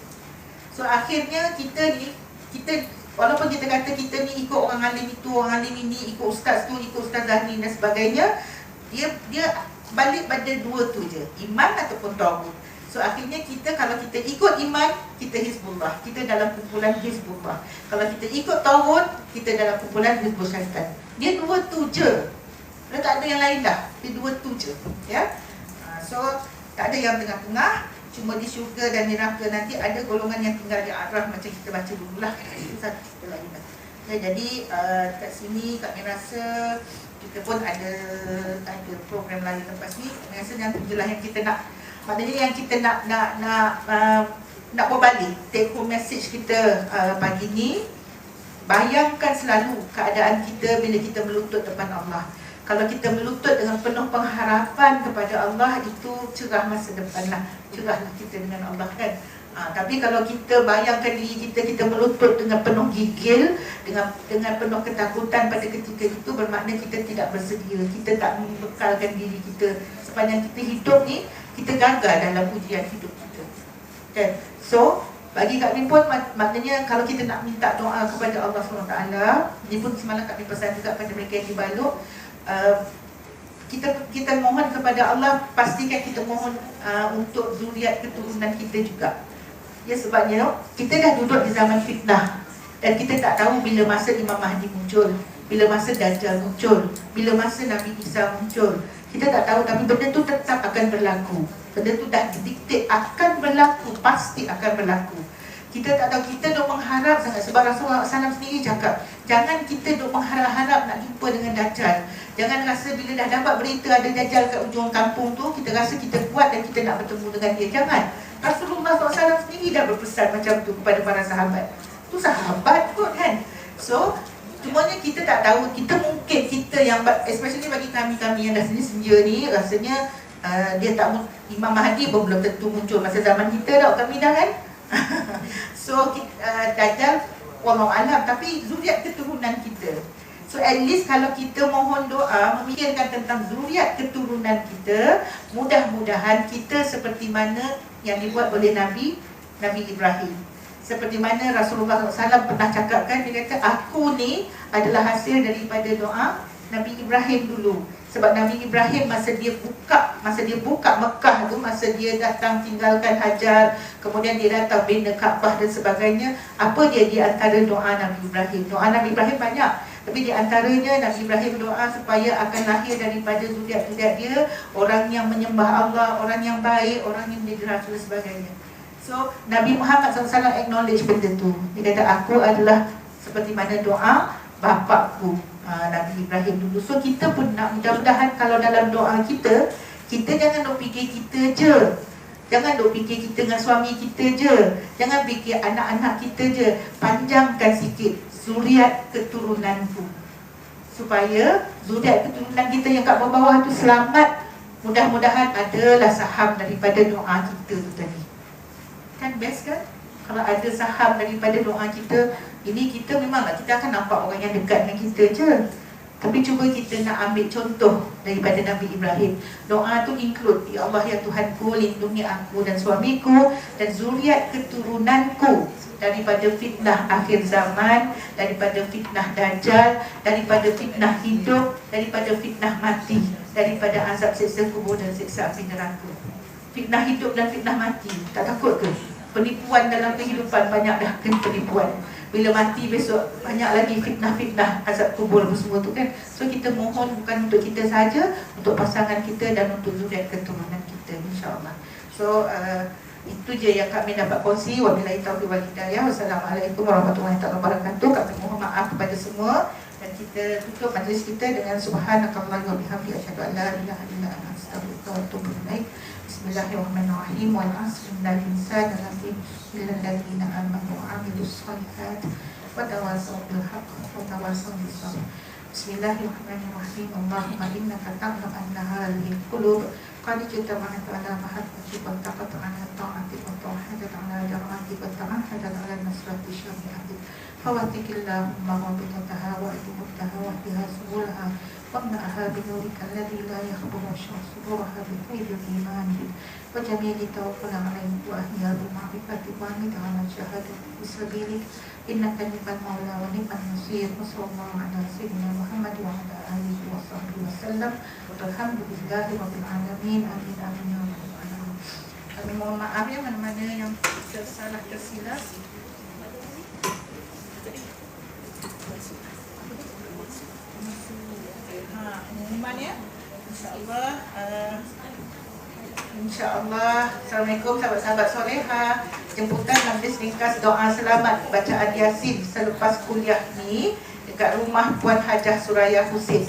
So akhirnya kita ni, walaupun kita kata kita ni ikut orang alim itu, orang alim ini, ikut ustaz tu, ikut ustaz Zahri dan sebagainya, dia balik pada dua tu je, iman ataupun tagut. So akhirnya kita, kalau kita ikut iman, kita Hizbullah, kita dalam kumpulan Hizbullah. Kalau kita ikut tagut, kita dalam kumpulan Hizbul Syaitan. Dia dua tu je. Dia tak ada yang lain dah. Dia dua tu je. Ya. So tak ada yang tengah-tengah. Cuma di syurga dan neraka nanti ada golongan yang tinggal di arah macam kita baca dululah. Itu satu cerita lain. Ya, jadi kat sini kami rasa kita pun ada program lain lepas ni. Kami rasa yang tu je lah yang kita nak. Maknanya yang kita nak berbalik take home message kita pagi ni. Bayangkan selalu keadaan kita bila kita melutut depan Allah. Kalau kita melutut dengan penuh pengharapan kepada Allah, itu cerah masa depan lah. Cerahlah kita dengan Allah kan. Tapi kalau kita bayangkan diri kita melutut dengan penuh gigil, dengan penuh ketakutan pada ketika itu, bermakna kita tidak bersedia. Kita tak membekalkan diri kita. Sepanjang kita hidup ni, kita gagal dalam ujian hidup kita. Okay. So bagi kami pun maknanya kalau kita nak minta doa kepada Allah SWT, ini pun semalam kami pesan juga pada mereka yang di Balok, kita mohon kepada Allah, pastikan kita mohon untuk zuriat keturunan kita juga. Ya, sebabnya kita dah duduk di zaman fitnah dan kita tak tahu bila masa Imam Mahdi muncul, bila masa Dajjal muncul, bila masa Nabi Isa muncul. Kita tak tahu, tapi benda tu tetap akan berlaku. Benda tu dah didikte akan berlaku, pasti akan berlaku. Kita tak tahu, kita duk mengharap sangat. Sebab Rasulullah SAW sendiri cakap, jangan kita duk mengharap-harap nak jumpa dengan Dajjal. Jangan rasa bila dah dapat berita ada Dajjal kat ujung kampung tu, kita rasa kita kuat dan kita nak bertemu dengan dia. Jangan. Rasulullah SAW sendiri dah berpesan macam tu kepada para sahabat. Tu sahabat kot kan. So cumanya kita tak tahu, kita mungkin kita yang, especially bagi kami-kami yang dah senja ni, rasanya dia tak, Imam Mahdi pun belum tentu muncul masa zaman kita dah, kami dah kan. So Dajjal wallahu alam, tapi zuriat keturunan kita. So at least kalau kita mohon doa, memikirkan tentang zuriat keturunan kita, mudah-mudahan kita seperti mana yang dibuat oleh Nabi Ibrahim. Seperti mana Rasulullah SAW pernah cakapkan, dia kata aku ni adalah hasil daripada doa Nabi Ibrahim dulu. Sebab Nabi Ibrahim masa dia buka Mekah tu, masa dia datang tinggalkan Hajar, kemudian dia datang bina Kaabah dan sebagainya, apa dia di antara doa Nabi Ibrahim? Doa Nabi Ibrahim banyak, tapi di antaranya Nabi Ibrahim doa supaya akan lahir daripada zuriat-zuriat dia orang yang menyembah Allah, orang yang baik, orang yang menjadi rasul dan sebagainya. So Nabi Muhammad SAW acknowledge benda tu. Dia kata aku adalah seperti mana doa bapakku Nabi Ibrahim dulu. So kita pun nak, mudah-mudahan kalau dalam doa kita, kita jangan duk fikir kita je. Jangan duk fikir kita dengan suami kita je. Jangan fikir anak-anak kita je. Panjangkan sikit zuriat keturunanku, supaya zuriat keturunan kita yang kat bawah tu selamat. Mudah-mudahan adalah saham daripada doa kita tu tadi. Kan best kan? Kalau ada saham daripada doa kita, ini kita memanglah kita akan nampak orang yang dekat dengan kita je. Tapi cuba kita nak ambil contoh daripada Nabi Ibrahim. Doa tu include, ya Allah ya Tuhanku, lindungi aku dan suamiku dan zuriat keturunanku daripada fitnah akhir zaman, daripada fitnah Dajjal, daripada fitnah hidup, daripada fitnah mati, daripada azab siksa kubur dan siksa api neraka. Fitnah hidup dan fitnah mati, tak takut ke? Penipuan dalam kehidupan, banyak dah kena penipuan. Bila mati besok banyak lagi fitnah-fitnah, azab kubur apa semua tu kan. So kita mohon bukan untuk kita saja, untuk pasangan kita dan untuk zuriat keturunan kita, insya-Allah. So itu je yang kami dapat kongsi. Wabillahi taufiq wal hidayah. Wassalamualaikum warahmatullahi wabarakatuh. Kami mohon maaf kepada semua dan kita tutup majlis kita dengan subhanakallahumma wa bihamdika asyhadu an la ilaha illa anta astaghfiruka wa atubu ilaik. Bismillahirrahmanirrahim. Wal 'asri innal insana lafi illa alladziina aamanu wa 'amilus shalihaati wa tawassaw bil haqqi wa tawassaw bis sabr. Bismillahirrahmanirrahim. Allahumma innaka ta'lamu anna hadhihi al-qulub قد اجتمعت على محبة والتقت على طاعة وتوحدت على جرعة وتعهدت على نصرة شريعة فواتك اللهم رابطتها وأد مبتها واهدها سبلها واملأها بنورك الذي لا يخبر صدورها بطيب الإيمان وجميل التوكل عليه وأهيا بالمعرفة وامد على الشهادة في سبيلك إنك نعم المولى ونعم النصير وصلى الله على سيدنا محمد وعلى آله وصحبه وسلم والحمد لله رب العالمين آمين آمين يا رب العالمين. Kami mohon maaf ya mana-mana yang tersalah tersilap. Pengumuman ya, InsyaAllah. Assalamualaikum sahabat-sahabat soleha. Jemputan majlis ringkas doa selamat bacaan Yasin selepas kuliah ni dekat rumah Puan Hajah Suraya Husin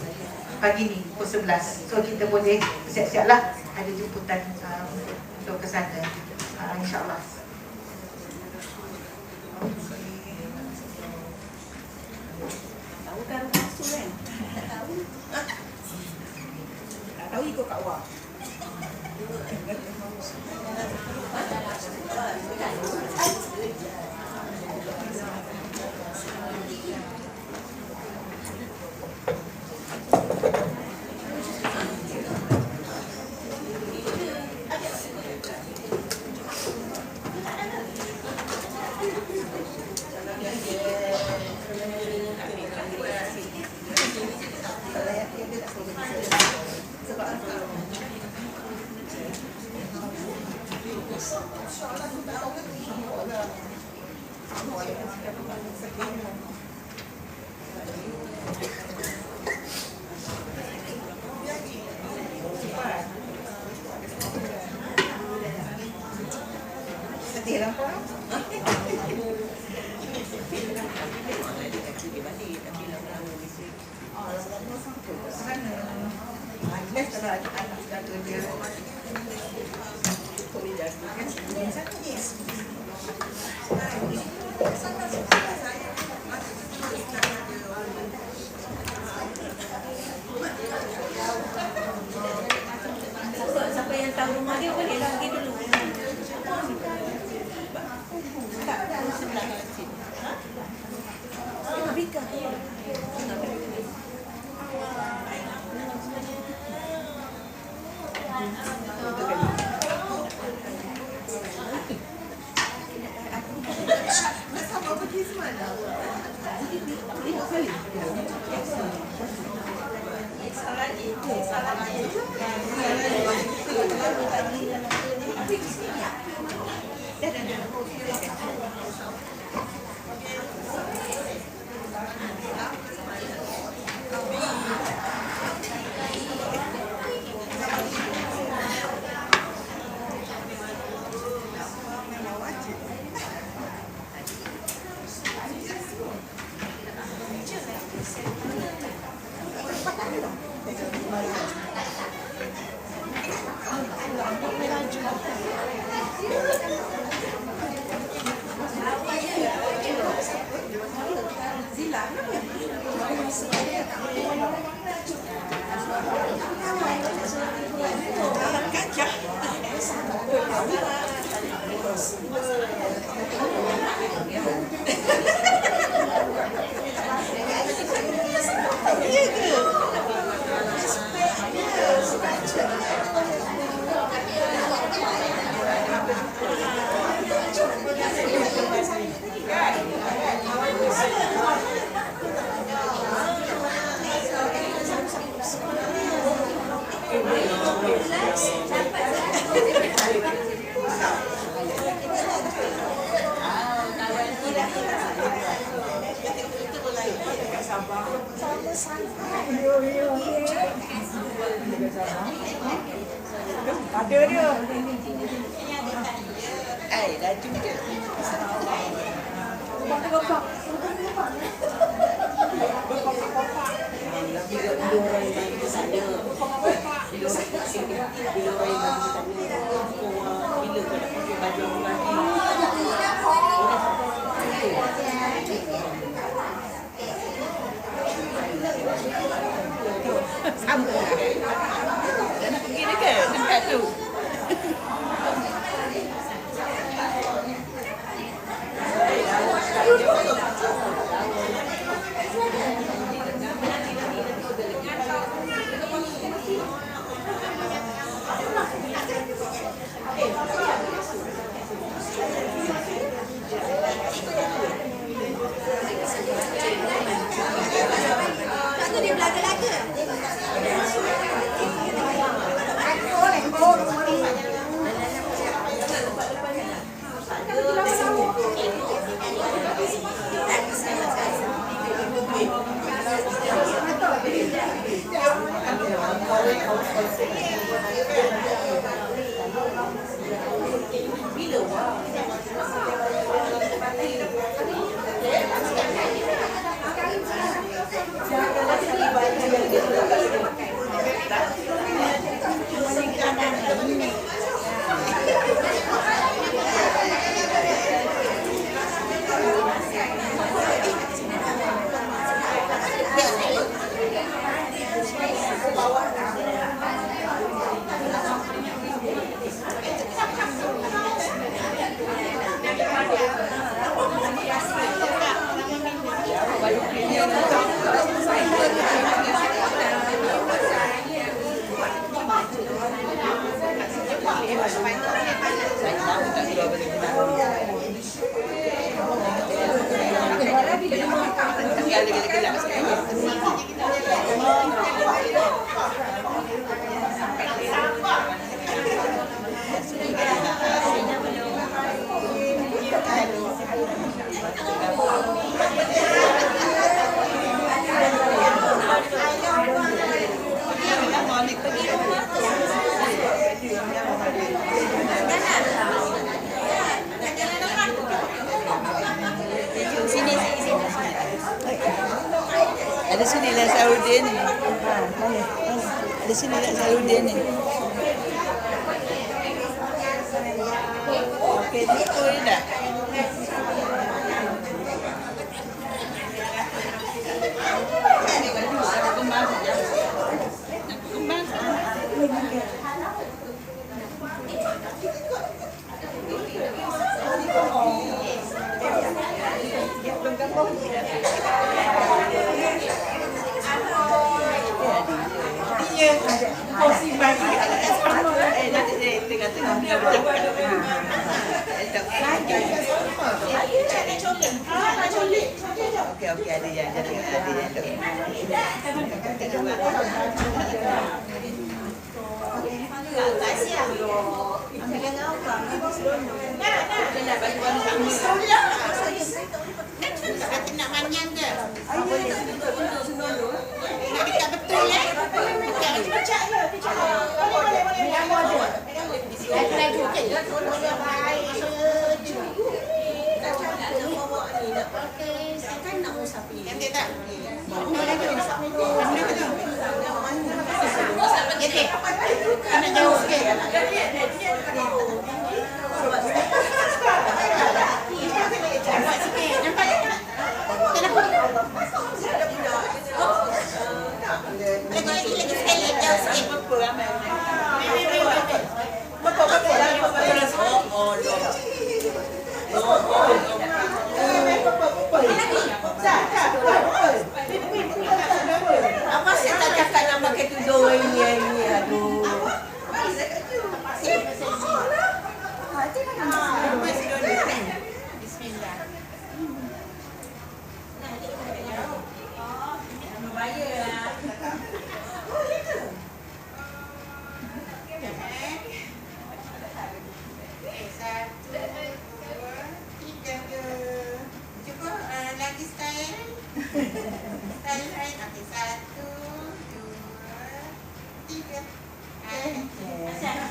pagi ni pukul 11. So kita boleh siap-siap lah ada jemputan untuk ke sana, insyaAllah. Tahu kan masuk kan? Tak tahu. Tak tahu ikut Kak Wah. Siapa yang tahu rumah dia boleh lagi dulu. Tak ada sebelah sini. Bika. Ada dia. Laju dia. Bapak-bapak. Sama. Dan nak pergi dekat tu. Ada sini lah Saudin ni. Ada sini lah Saudin ni. Okey, itu dah. Okey, ada yang jadi ada yang tu. Nak manyang ke? Nak dekat betul ya? Baca ya, lagi okey. Kan nak musafir. Nanti tak? Okey. Nak jauh sikit. Nampak sikit. Nampak tak? Lagi sekali jauh sikit. Apa saya tak cakap nak pakai tudung ini, aduh. Bismillah. Lagi style. Style lain. Okey, 1, 2, 3.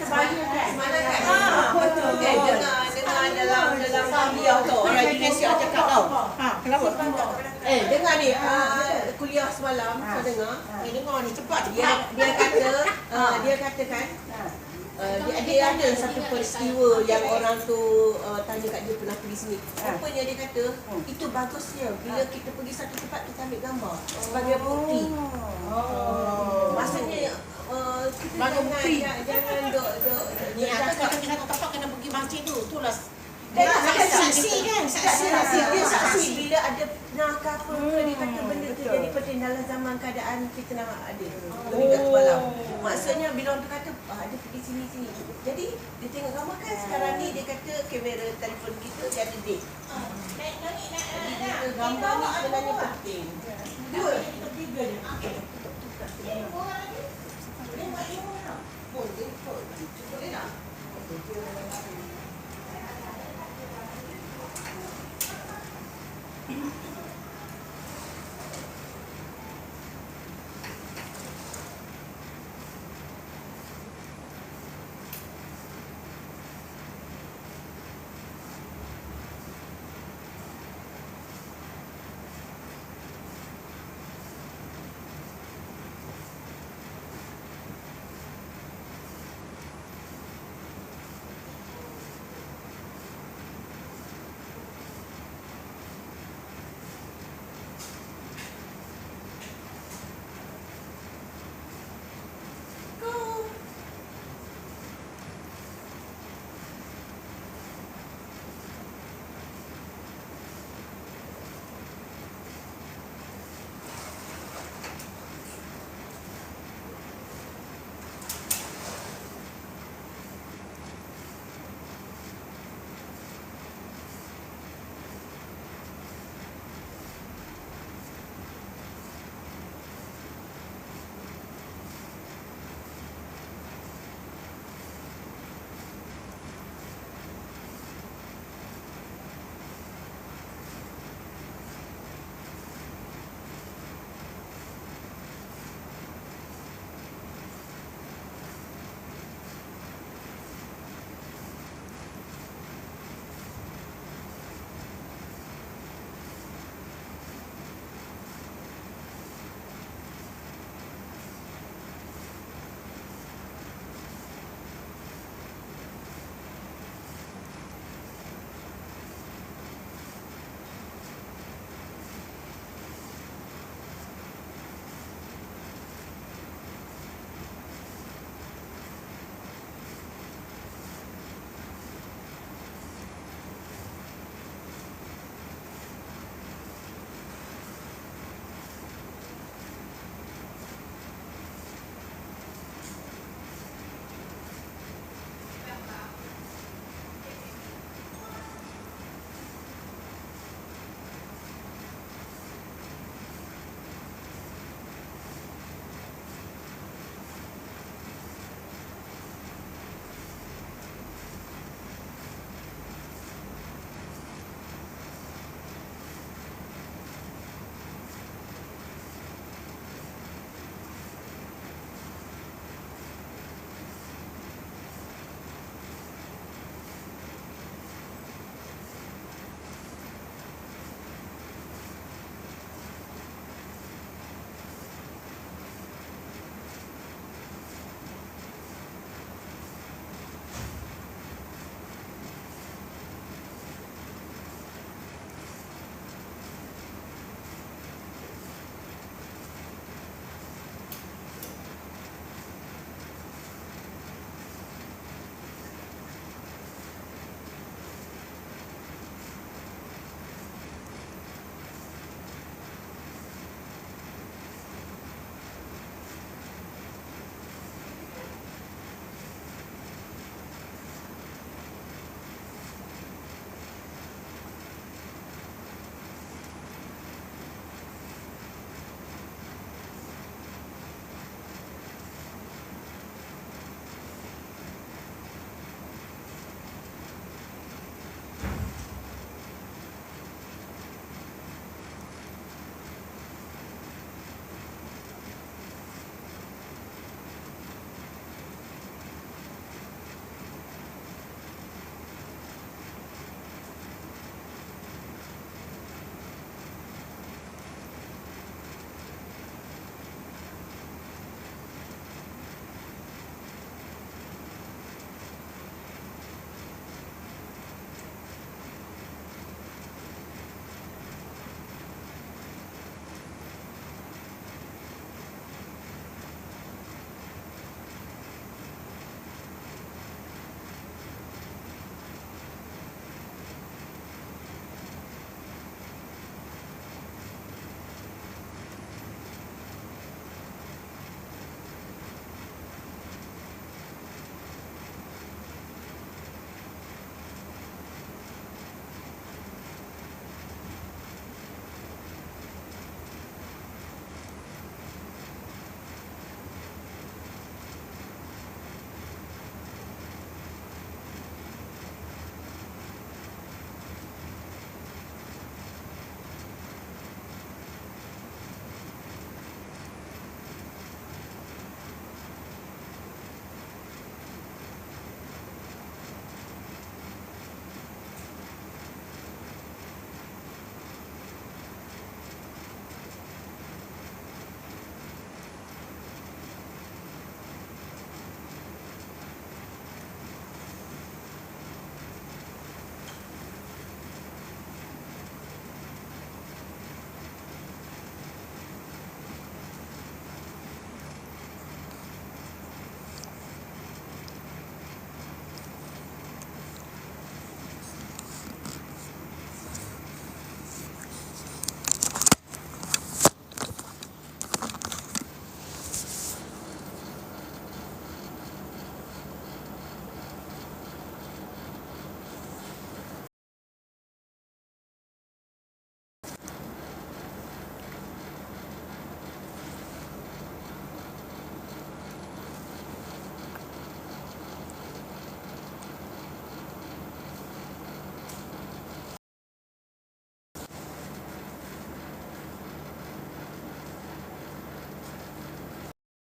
Semalam kan? Betul. Dengar dalam kuliah tu orang Indonesia cakap tau. Kenapa? Dengar ni kuliah semalam saya dengar. Dengar ni cepat. Dia katakan dia ada satu peristiwa yang orang tu tanya kat dia pernah pergi sini. Rupanya dia kata itu bagusnya bila kita pergi satu tempat kita ambil gambar sebagai bukti. Maksudnya kita jangan duk Saksi kan? Saksi Saksi. dia saksi bila ada pernah ke apa ke dia kata benda tu jadi penting dalam zaman keadaan fitnah ada. Terikat semalam. Maksudnya bila orang tu kata dia pergi sini. Jadi dia tengok gambar kan sekarang ni dia kata kamera telefon kita dia ada date. Jadi dia kata gambar ni sebenarnya penting. Dua.